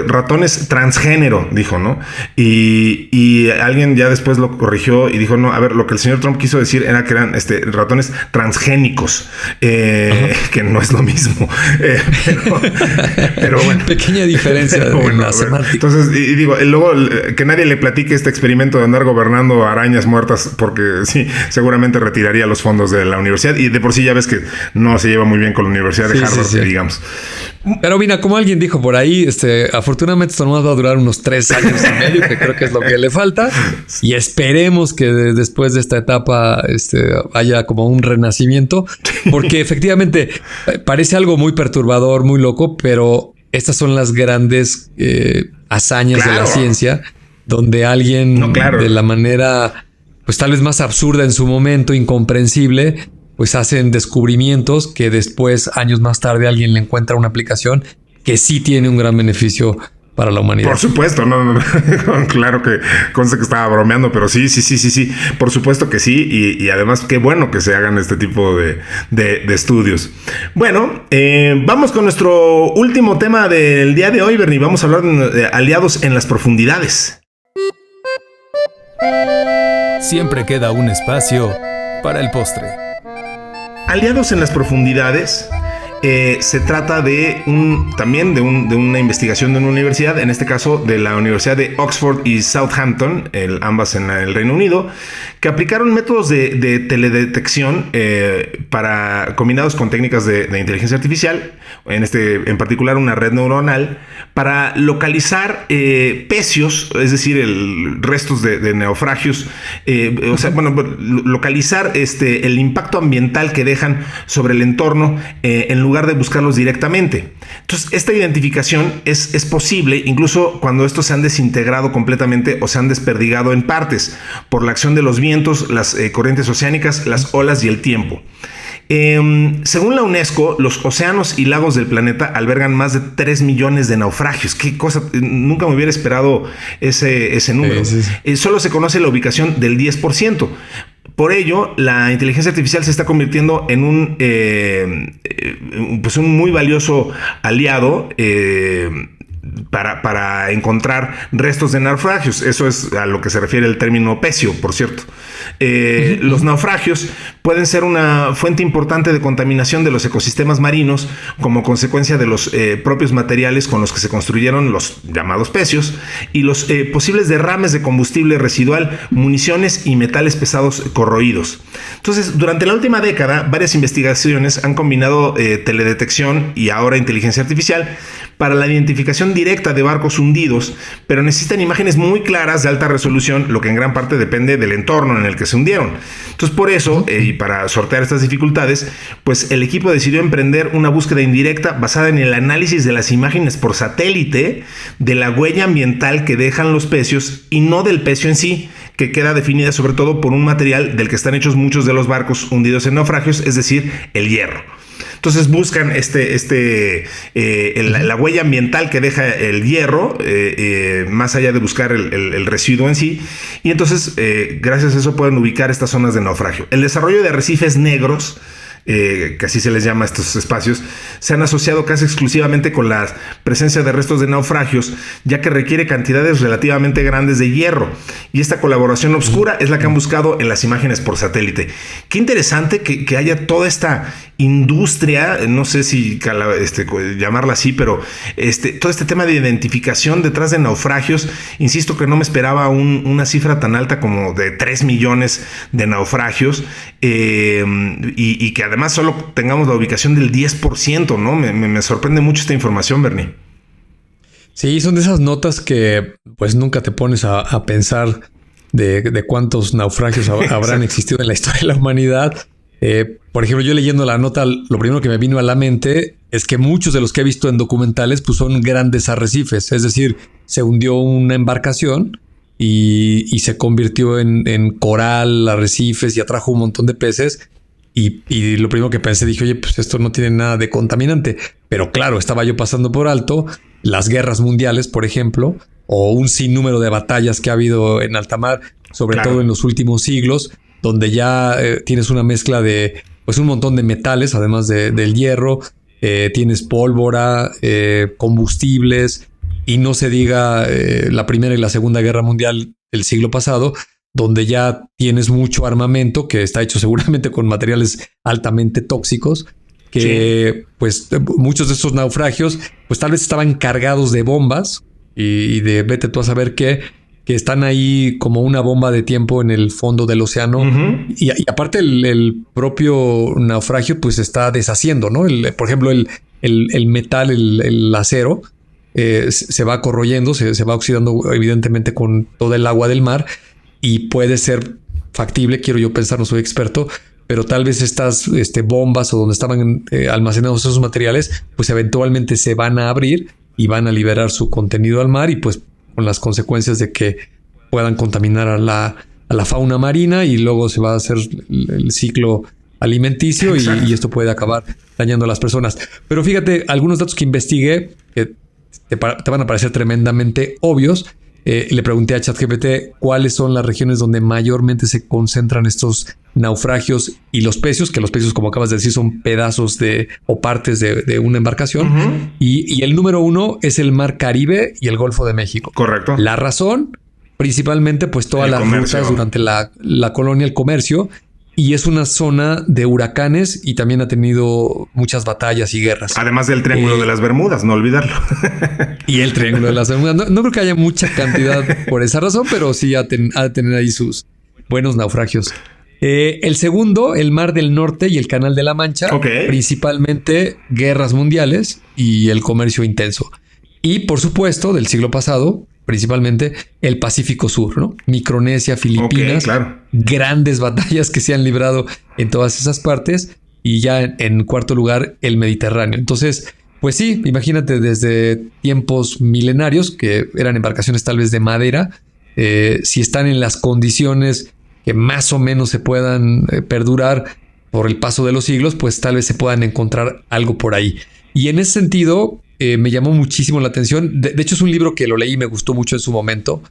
ratones transgénero, dijo, ¿no? Y alguien ya después lo corrigió y dijo, no, a ver, lo que el señor Trump quiso decir era que eran ratones transgénicos, que no es lo mismo. Pero bueno. Pequeña diferencia en la semántica. Entonces, y digo, luego que nadie le platique este experimento de andar gobernando arañas muertas, porque sí, seguramente retiraría los fondos de la universidad, y de por sí ya ves que no se lleva muy bien con la Universidad de Harvard, digamos. Pero mira, como alguien dijo por ahí, afortunadamente esto nomás va a durar unos 3 años y medio, que creo que es lo que le falta. Y esperemos que después de esta etapa haya como un renacimiento, porque efectivamente parece algo muy perturbador, muy loco, pero estas son las grandes hazañas de la ciencia, donde alguien de la manera, pues tal vez más absurda en su momento, incomprensible, pues hacen descubrimientos que después, años más tarde, alguien le encuentra una aplicación que sí tiene un gran beneficio para la humanidad. Por supuesto, no. Claro que conste que estaba bromeando, pero sí. Por supuesto que sí. Y además, qué bueno que se hagan este tipo de estudios. Bueno, vamos con nuestro último tema del día de hoy, Bernie. Vamos a hablar de aliados en las profundidades. Siempre queda un espacio para el postre. Aliados en las profundidades. Se trata de una investigación de una universidad, en este caso de la Universidad de Oxford y Southampton, ambas en el Reino Unido, que aplicaron métodos de teledetección combinados con técnicas de inteligencia artificial, en particular una red neuronal, para localizar pecios, es decir, restos de naufragios, localizar el impacto ambiental que dejan sobre el entorno en lugar de buscarlos directamente. Entonces, esta identificación es posible incluso cuando estos se han desintegrado completamente o se han desperdigado en partes por la acción de los vientos, las corrientes oceánicas, las olas y el tiempo. Según la UNESCO, los océanos y lagos del planeta albergan más de 3 millones de naufragios. Qué cosa, nunca me hubiera esperado ese número. Sí. Solo se conoce la ubicación del 10%. Por ello, la inteligencia artificial se está convirtiendo en un muy valioso aliado para encontrar restos de naufragios. Eso es a lo que se refiere el término pecio, por cierto. Los naufragios pueden ser una fuente importante de contaminación de los ecosistemas marinos como consecuencia de los propios materiales con los que se construyeron los llamados pecios y los posibles derrames de combustible residual, municiones y metales pesados corroídos. Entonces, durante la última década, varias investigaciones han combinado teledetección y ahora inteligencia artificial para la identificación directa de barcos hundidos, pero necesitan imágenes muy claras de alta resolución, lo que en gran parte depende del entorno en el que se hundieron. Entonces, por eso, y para sortear estas dificultades, pues el equipo decidió emprender una búsqueda indirecta basada en el análisis de las imágenes por satélite de la huella ambiental que dejan los pecios y no del pecio en sí, que queda definida sobre todo por un material del que están hechos muchos de los barcos hundidos en naufragios, es decir, el hierro. Entonces buscan la huella ambiental que deja el hierro, más allá de buscar el residuo en sí. Y entonces, gracias a eso, pueden ubicar estas zonas de naufragio. El desarrollo de arrecifes negros, que así se les llama a estos espacios, se han asociado casi exclusivamente con la presencia de restos de naufragios, ya que requiere cantidades relativamente grandes de hierro. Y esta colaboración oscura es la que han buscado en las imágenes por satélite. Qué interesante que haya toda esta industria, no sé si llamarla así, pero todo este tema de identificación detrás de naufragios. Insisto que no me esperaba una cifra tan alta como de 3 millones de naufragios, y que además solo tengamos la ubicación del 10%, ¿no? Me sorprende mucho esta información, Bernie. Sí, son de esas notas que pues nunca te pones a pensar de cuántos naufragios habrán existido en la historia de la humanidad. Por ejemplo, yo leyendo la nota, lo primero que me vino a la mente es que muchos de los que he visto en documentales pues son grandes arrecifes. Es decir, se hundió una embarcación y se convirtió en coral, arrecifes y atrajo un montón de peces. Y lo primero que pensé, dije, oye, pues esto no tiene nada de contaminante. Pero claro, estaba yo pasando por alto las guerras mundiales, por ejemplo, o un sinnúmero de batallas que ha habido en alta mar, sobre todo en los últimos siglos, donde ya tienes una mezcla de pues un montón de metales, además del hierro, tienes pólvora, combustibles, y no se diga la Primera y la Segunda Guerra Mundial del siglo pasado, donde ya tienes mucho armamento que está hecho seguramente con materiales altamente tóxicos, que pues muchos de estos naufragios pues tal vez estaban cargados de bombas y de vete tú a saber qué, que están ahí como una bomba de tiempo en el fondo del océano. Y aparte el propio naufragio pues está deshaciendo, ¿no? Por ejemplo, el metal, el acero, se va corroyendo, se va oxidando evidentemente con toda el agua del mar, y puede ser factible, quiero yo pensar, no soy experto, pero tal vez estas bombas o donde estaban almacenados esos materiales, pues eventualmente se van a abrir y van a liberar su contenido al mar, y pues con las consecuencias de que puedan contaminar a la fauna marina, y luego se va a hacer el ciclo alimenticio y esto puede acabar dañando a las personas. Pero fíjate, algunos datos que investigué que te van a parecer tremendamente obvios. Le pregunté a ChatGPT cuáles son las regiones donde mayormente se concentran estos naufragios y los pecios, que los pecios, como acabas de decir, son pedazos o partes de una embarcación. Y el número 1 es el Mar Caribe y el Golfo de México. Correcto. La razón, principalmente, pues todas las rutas durante la colonia, el comercio, y es una zona de huracanes y también ha tenido muchas batallas y guerras. Además del Triángulo de las Bermudas, no olvidarlo. Y el Triángulo de las Bermudas. No creo que haya mucha cantidad por esa razón, pero sí ha de tener ahí sus buenos naufragios. El segundo, el Mar del Norte y el Canal de la Mancha, principalmente guerras mundiales y el comercio intenso. Y por supuesto, del siglo pasado, principalmente el Pacífico Sur, ¿no? Micronesia, Filipinas, grandes batallas que se han librado en todas esas partes, y ya en cuarto lugar el Mediterráneo. Entonces, pues sí, imagínate desde tiempos milenarios, que eran embarcaciones tal vez de madera, si están en las condiciones que más o menos se puedan perdurar, por el paso de los siglos, pues tal vez se puedan encontrar algo por ahí. Y en ese sentido, me llamó muchísimo la atención. De hecho, es un libro que lo leí y me gustó mucho en su momento.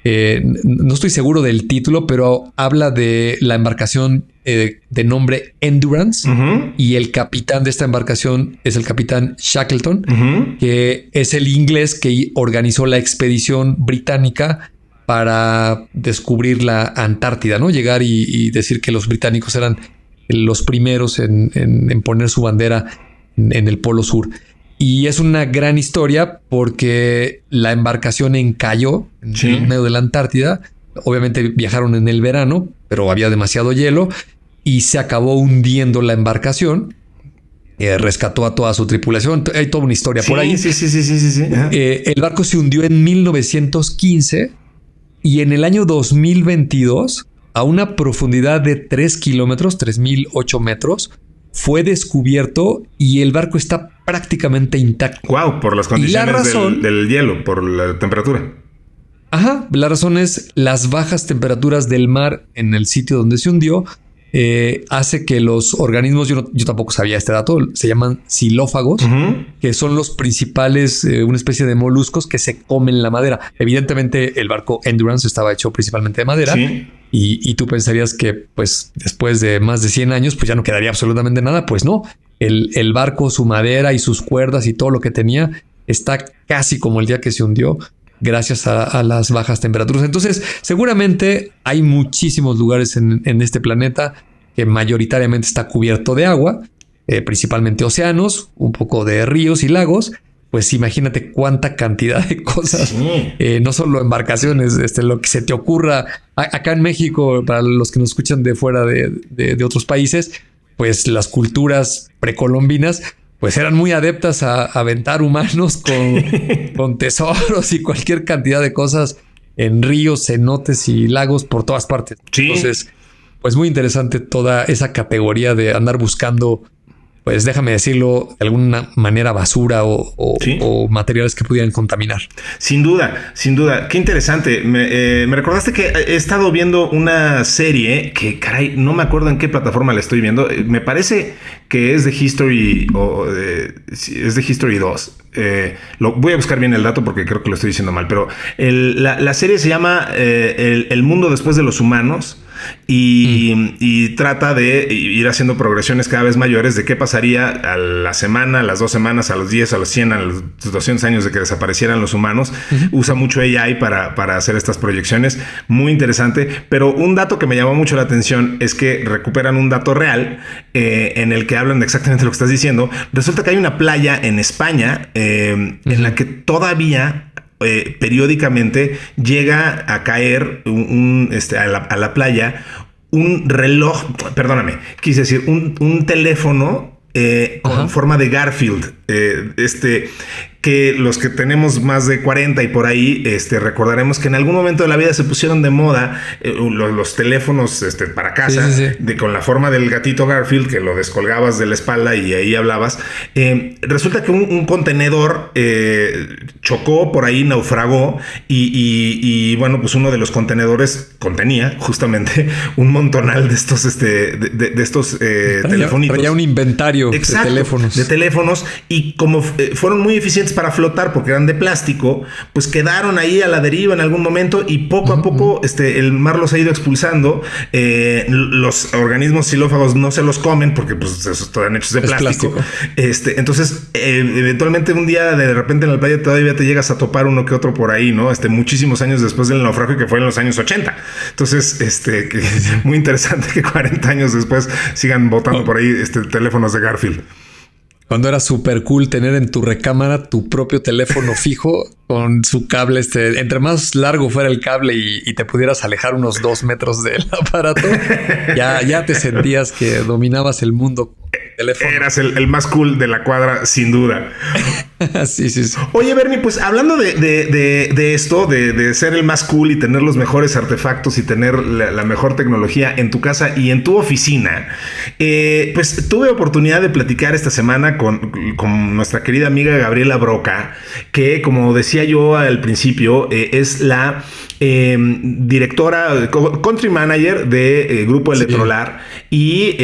No estoy seguro del título, pero habla de la embarcación de nombre Endurance, y el capitán de esta embarcación es el capitán Shackleton, que es el inglés que organizó la expedición británica para descubrir la Antártida, ¿no? Llegar y decir que los británicos eran los primeros en poner su bandera en el Polo Sur. Y es una gran historia porque la embarcación encalló en medio de la Antártida. Obviamente viajaron en el verano, pero había demasiado hielo y se acabó hundiendo la embarcación. Rescató a toda su tripulación. Hay toda una historia por ahí. Sí. El barco se hundió en 1915 y en el año 2022, a una profundidad de 3 kilómetros, 3.008 metros, fue descubierto y el barco está prácticamente intacto. Wow, por las condiciones del hielo, por la temperatura. Ajá, la razón es las bajas temperaturas del mar en el sitio donde se hundió. Hace que los organismos, yo tampoco sabía este dato, se llaman xilófagos, que son los principales, una especie de moluscos que se comen la madera. Evidentemente el barco Endurance estaba hecho principalmente de madera, y tú pensarías que pues después de más de 100 años pues ya no quedaría absolutamente nada. Pues no, el barco, su madera y sus cuerdas y todo lo que tenía está casi como el día que se hundió, gracias a las bajas temperaturas. Entonces, seguramente hay muchísimos lugares en este planeta que mayoritariamente está cubierto de agua, principalmente océanos, un poco de ríos y lagos. Pues imagínate cuánta cantidad de cosas, no solo embarcaciones, lo que se te ocurra. Acá en México, para los que nos escuchan de fuera de otros países, pues las culturas precolombinas pues eran muy adeptas a aventar humanos con tesoros y cualquier cantidad de cosas en ríos, cenotes y lagos por todas partes. Entonces, pues muy interesante toda esa categoría de andar buscando, pues déjame decirlo, de alguna manera basura o materiales que pudieran contaminar. Sin duda. Qué interesante. Me recordaste que he estado viendo una serie que, caray, no me acuerdo en qué plataforma la estoy viendo. Me parece que es de History es de History 2. Voy a buscar bien el dato porque creo que lo estoy diciendo mal, pero la serie se llama El mundo después de los humanos. Y trata de ir haciendo progresiones cada vez mayores de qué pasaría a la semana, a las 2 semanas, a los 10, a los 100, a los 200 años de que desaparecieran los humanos. Usa mucho AI para hacer estas proyecciones. Muy interesante. Pero un dato que me llamó mucho la atención es que recuperan un dato real en el que hablan de exactamente lo que estás diciendo. Resulta que hay una playa en España en la que todavía periódicamente llega a caer a la playa un reloj, perdóname, quise decir un teléfono con forma de Garfield, que los que tenemos más de 40 y por ahí, recordaremos que en algún momento de la vida se pusieron de moda los teléfonos para casa, con la forma del gatito Garfield, que lo descolgabas de la espalda y ahí hablabas. Resulta que un contenedor chocó por ahí, naufragó y bueno, pues uno de los contenedores contenía justamente un montonal de estos telefonitos. Traía un inventario. Exacto, de teléfonos, y como fueron muy eficientes para flotar porque eran de plástico, pues quedaron ahí a la deriva en algún momento y poco a poco el mar los ha ido expulsando. Los organismos xilófagos no se los comen porque pues están hechos de plástico. Entonces eventualmente un día de repente en la playa todavía te llegas a topar uno que otro por ahí, ¿no? Muchísimos años después del naufragio, que fue en los años 80. Entonces muy interesante que 40 años después sigan botando por ahí teléfonos de Garfield. Cuando era súper cool tener en tu recámara tu propio teléfono fijo con su cable, entre más largo fuera el cable y te pudieras alejar unos 2 metros del aparato, ya te sentías que dominabas el mundo. Teléfono. Eras el más cool de la cuadra, sin duda. Sí. Oye, Bernie, pues hablando de esto, de ser el más cool y tener los mejores artefactos y tener la mejor tecnología en tu casa y en tu oficina, pues tuve oportunidad de platicar esta semana con nuestra querida amiga Gabriela Broca, que, como decía yo al principio, es la directora, country manager de Grupo Electrolar y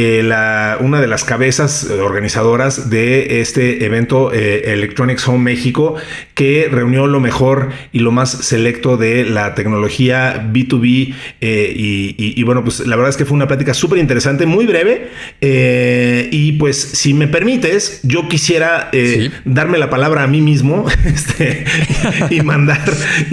una de las cabezas organizadoras de este evento Electronics Home México, que reunió lo mejor y lo más selecto de la tecnología B2B y bueno, pues la verdad es que fue una plática súper interesante, muy breve y pues si me permites, yo quisiera darme la palabra a mí mismo y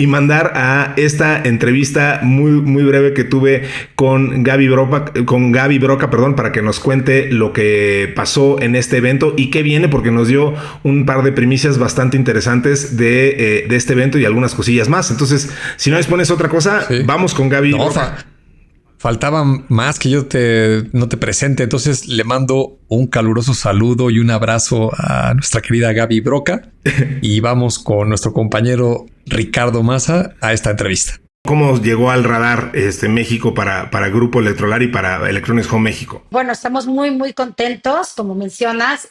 mandar a esta entrevista muy breve que tuve con Gaby Broca, para que nos cuente lo que pasó en este evento y qué viene, porque nos dio un par de primicias bastante interesantes de este evento y algunas cosillas más. Entonces, si no dispones otra cosa, vamos con Gaby Broca. Faltaba más que yo no te presente, entonces le mando un caluroso saludo y un abrazo a nuestra querida Gaby Broca y vamos con nuestro compañero Ricardo Maza a esta entrevista. ¿Cómo llegó al radar México para Grupo Electrolar y para Electronics Home México? Bueno, estamos muy contentos, como mencionas.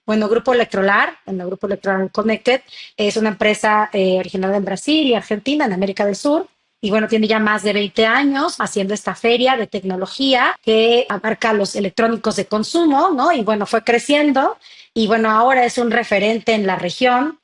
Grupo Electrolar, Grupo Electrolar Connected, es una empresa originada en Brasil y Argentina, en América del Sur. Y bueno, tiene ya más de 20 años haciendo esta feria de tecnología que abarca los electrónicos de consumo, ¿no? Y bueno, fue creciendo. Y bueno, ahora es un referente en la región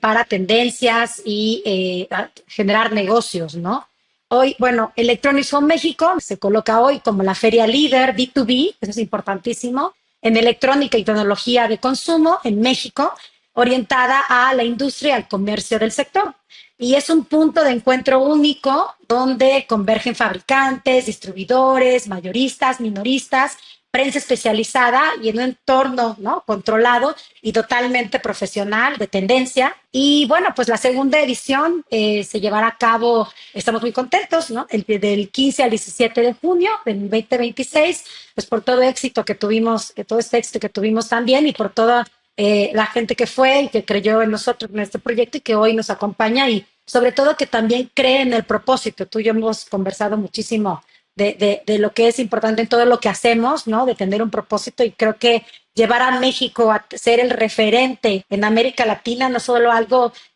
para tendencias y generar negocios, ¿no? Hoy, bueno, Electronics Home México se coloca hoy como la feria líder B2B, eso es importantísimo, en electrónica y tecnología de consumo en México, orientada a la industria y al comercio del sector. Y es un punto de encuentro único donde convergen fabricantes, distribuidores, mayoristas, minoristas, prensa especializada y en un entorno, ¿no?, controlado y totalmente profesional, de tendencia. Y bueno, pues la segunda edición se llevará a cabo, estamos muy contentos, ¿no?, del 15 al 17 de junio del 2026, pues por todo éxito que tuvimos, todo este éxito que tuvimos también y por toda la gente que fue y que creyó en nosotros, en este proyecto y que hoy nos acompaña y sobre todo que también cree en el propósito. Tú y yo hemos conversado muchísimo de lo que es importante en todo lo que hacemos, ¿no? De tener un propósito y creo que llevar a México a ser el referente en América Latina no solo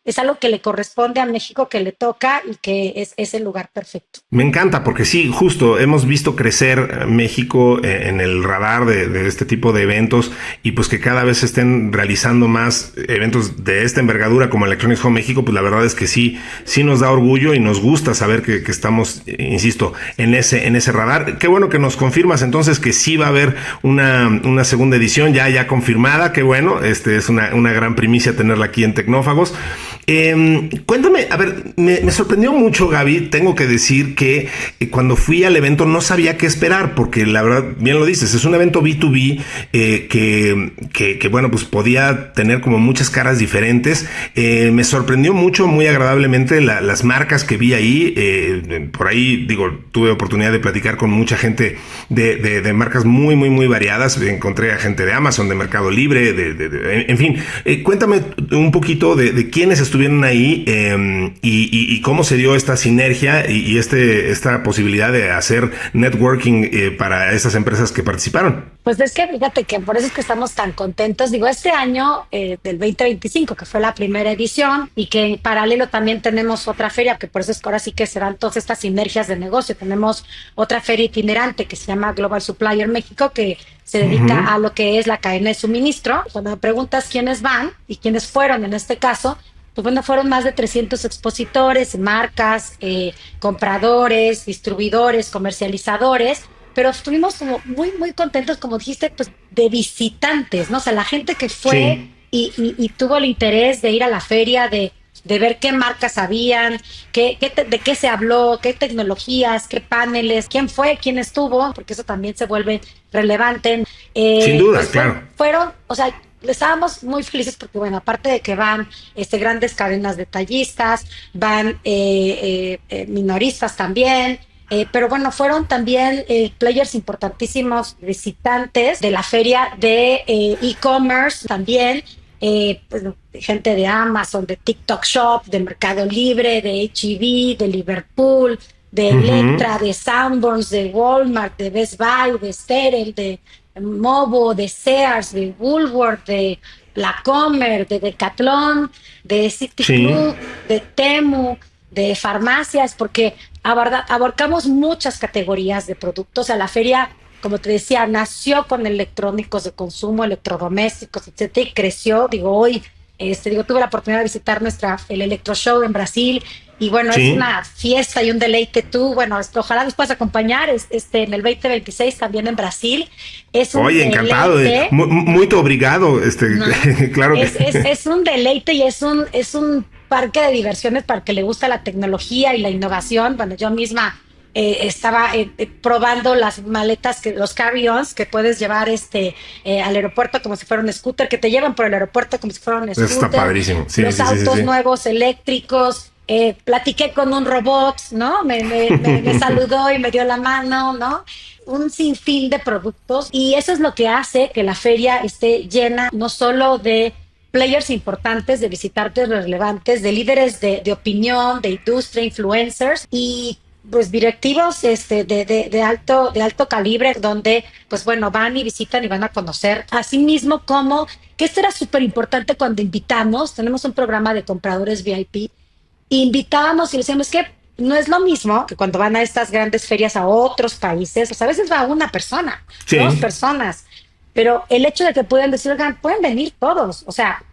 es algo que le corresponde a México, que le toca y que es el lugar perfecto. Me encanta porque sí, justo hemos visto crecer México en el radar de este tipo de eventos y pues que cada vez se estén realizando más eventos de esta envergadura como Electronics Home México, pues la verdad es que sí nos da orgullo y nos gusta saber que estamos, insisto, en ese radar. Qué bueno que nos confirmas entonces que sí va a haber una segunda edición ya confirmada. Qué bueno, es una gran primicia tenerla aquí en Tecnófagos. Cuéntame, a ver, me sorprendió mucho, Gaby, tengo que decir que cuando fui al evento no sabía qué esperar, porque la verdad, bien lo dices, es un evento B2B que bueno, pues podía tener como muchas caras diferentes. Me sorprendió mucho, muy agradablemente las marcas que vi ahí. Por ahí, tuve oportunidad de platicar con mucha gente de marcas muy variadas. Encontré a gente de Amazon, de Mercado Libre, en fin. Cuéntame un poquito de quiénes estuvieron ahí y cómo se dio esta sinergia y esta posibilidad de hacer networking para estas empresas que participaron. Pues es que fíjate que por eso es que estamos tan contentos. Este año del 2025, que fue la primera edición y que en paralelo también tenemos otra feria, que por eso es que ahora sí que serán todas estas sinergias de negocio. Tenemos otra feria itinerante que se llama Global Supplier México, que se dedica a lo que es la cadena de suministro. Cuando me preguntas quiénes van y quiénes fueron en este caso, pues bueno, fueron más de 300 expositores, marcas, compradores, distribuidores, comercializadores, pero estuvimos como muy contentos, como dijiste, pues de visitantes, ¿no? O sea, la gente que fue y tuvo el interés de ir a la feria, de ver qué marcas habían, de qué se habló, qué tecnologías, qué paneles, quién fue, quién estuvo, porque eso también se vuelve relevante. Sin duda, pues, claro. Fueron, o sea, estábamos muy felices porque, bueno, aparte de que van grandes cadenas detallistas, van minoristas también, pero bueno, fueron también players importantísimos, visitantes de la feria de e-commerce también, pues, gente de Amazon, de TikTok Shop, de Mercado Libre, de H-E-B, de Liverpool, de Electra, de Sanborns, de Walmart, de Best Buy, de Sterel, de Movo, de Sears, de Woolworth, de La Comer, de Decathlon, de City Club, de Temu, de farmacias, porque abarcamos muchas categorías de productos. A la feria, como te decía, nació con electrónicos de consumo, electrodomésticos, etcétera, y creció. Hoy, tuve la oportunidad de visitar el Electro Show en Brasil, y bueno, Sí. es una fiesta y un deleite. Tú, bueno, ojalá nos puedas acompañar en el 2026 también en Brasil. Es un Oye, encantado. deleite. Muy obrigado. No, Claro que es un deleite, y es un parque de diversiones para el que le gusta la tecnología y la innovación. Bueno, yo misma estaba probando las maletas, los carry-ons que puedes llevar al aeropuerto como si fuera un scooter, que te llevan por el aeropuerto como si fuera un eso scooter. está padrísimo. Sí, Los sí, sí, sí, autos sí. nuevos eléctricos. Platiqué con un robot, ¿no? Me saludó y me dio la mano, ¿no? Un sinfín de productos, y eso es lo que hace que la feria esté llena no solo de players importantes, de visitantes relevantes, de líderes de opinión, de industria, influencers y pues directivos de alto calibre, donde pues bueno, van y visitan y van a conocer. Asimismo, como que esto era súper importante cuando tenemos un programa de compradores VIP, invitábamos y les decíamos que no es lo mismo que cuando van a estas grandes ferias a otros países. Pues a veces va una persona, Sí. 2 personas, pero el hecho de que puedan decir, oigan, pueden venir todos. O sea,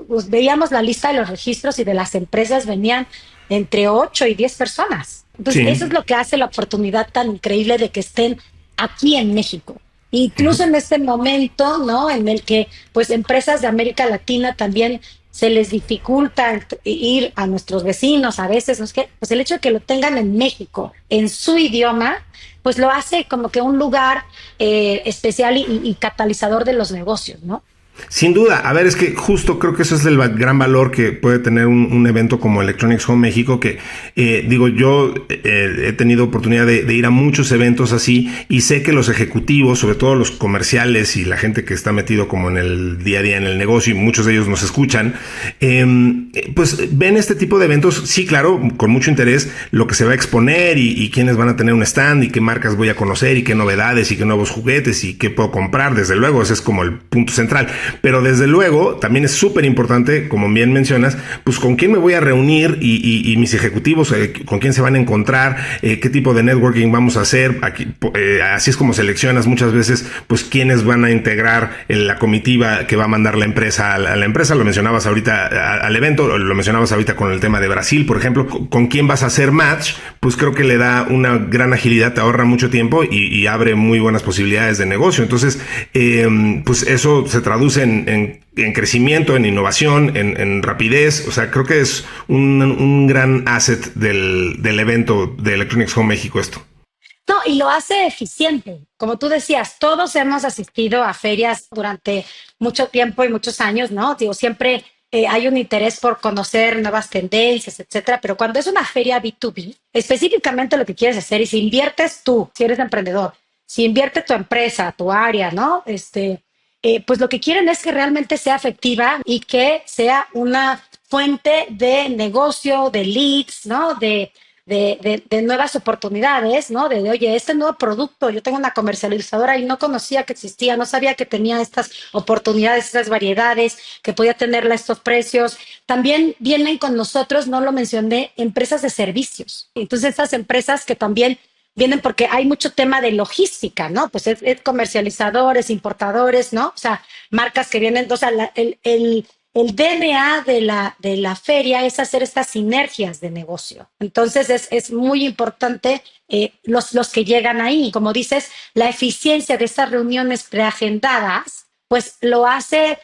pues veíamos la lista de los registros y de las empresas, venían entre 8 y 10 personas. Entonces, Sí. eso es lo que hace la oportunidad tan increíble de que estén aquí en México. Incluso en este momento, ¿no? En el que pues empresas de América Latina también se les dificulta ir a nuestros vecinos a veces, ¿no? Pues el hecho de que lo tengan en México, en su idioma, pues lo hace como que un lugar especial y catalizador de los negocios, ¿no? Sin duda, a ver, es que justo creo que eso es el gran valor que puede tener un evento como Electronics Home México, que yo he tenido oportunidad de ir a muchos eventos así, y sé que los ejecutivos, sobre todo los comerciales y la gente que está metido como en el día a día en el negocio, y muchos de ellos nos escuchan, pues ven este tipo de eventos, sí, claro, con mucho interés, lo que se va a exponer y quiénes van a tener un stand y qué marcas voy a conocer y qué novedades y qué nuevos juguetes y qué puedo comprar. Desde luego, ese es como el punto central. Pero desde luego también es súper importante, como bien mencionas, pues con quién me voy a reunir y mis ejecutivos, con quién se van a encontrar, qué tipo de networking vamos a hacer. Aquí, así es como seleccionas muchas veces pues quiénes van a integrar la comitiva que va a mandar la empresa a la empresa. Lo mencionabas ahorita al evento, lo mencionabas ahorita con el tema de Brasil, por ejemplo. Con quién vas a hacer match, pues creo que le da una gran agilidad, te ahorra mucho tiempo y abre muy buenas posibilidades de negocio. Entonces, pues eso se traduce en crecimiento, en innovación, en rapidez. O sea, creo que es un gran asset del evento de Electronics Home México esto. No, y lo hace eficiente. Como tú decías, todos hemos asistido a ferias durante mucho tiempo y muchos años, ¿no? Siempre hay un interés por conocer nuevas tendencias, etcétera, pero cuando es una feria B2B, específicamente lo que quieres hacer, y si inviertes tú, si eres emprendedor, si invierte tu empresa, tu área, ¿no? Pues lo que quieren es que realmente sea efectiva y que sea una fuente de negocio, de leads, ¿no? De nuevas oportunidades, ¿no? Oye, este nuevo producto, yo tengo una comercializadora y no conocía que existía, no sabía que tenía estas oportunidades, estas variedades, que podía tenerla a estos precios. También vienen con nosotros, no lo mencioné, empresas de servicios. Entonces, estas empresas que también vienen porque hay mucho tema de logística, ¿no? Pues es comercializadores, importadores, ¿no? O sea, marcas que vienen, o sea, el DNA de la feria es hacer estas sinergias de negocio. Entonces es muy importante los que llegan ahí. Como dices, la eficiencia de estas reuniones preagendadas, pues lo hace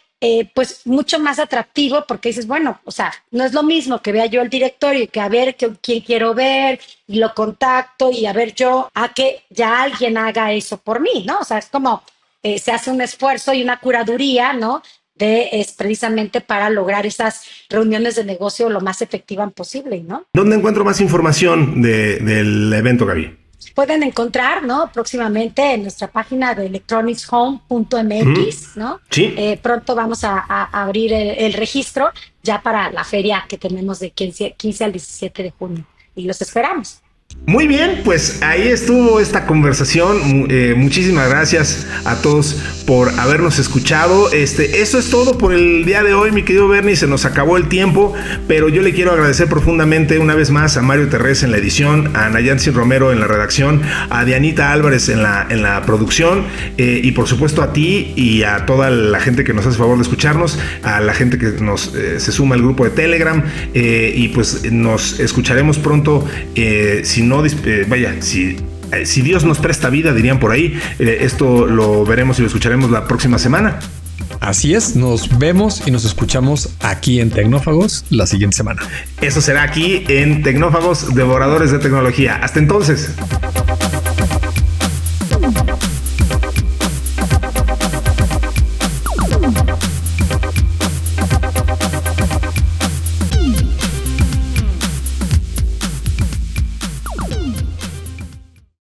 pues mucho más atractivo, porque dices, bueno, o sea, no es lo mismo que vea yo el directorio y que a ver quién quiero ver y lo contacto y a ver yo, a que ya alguien haga eso por mí, ¿no? O sea, es como se hace un esfuerzo y una curaduría, ¿no? Es precisamente para lograr esas reuniones de negocio lo más efectivas posible, ¿no? ¿Dónde encuentro más información del evento, Gaby? Pueden encontrar, ¿no? Próximamente en nuestra página de electronicshome.mx, ¿no? Sí. Pronto vamos a abrir el registro ya para la feria que tenemos de 15 al 17 de junio y los esperamos. Muy bien, pues ahí estuvo esta conversación. Muchísimas gracias a todos por habernos escuchado. Eso es todo por el día de hoy, mi querido Bernie. Se nos acabó el tiempo, pero yo le quiero agradecer profundamente una vez más a Mario Terrés en la edición, a Nayansi Romero en la redacción, a Dianita Álvarez en la producción, y por supuesto a ti y a toda la gente que nos hace favor de escucharnos, a la gente que se suma al grupo de Telegram, y pues nos escucharemos pronto, si Dios nos presta vida, dirían por ahí. Esto lo veremos y lo escucharemos la próxima semana. Así es, nos vemos y nos escuchamos aquí en Tecnófagos la siguiente semana. Eso será aquí en Tecnófagos, Devoradores de Tecnología. Hasta entonces.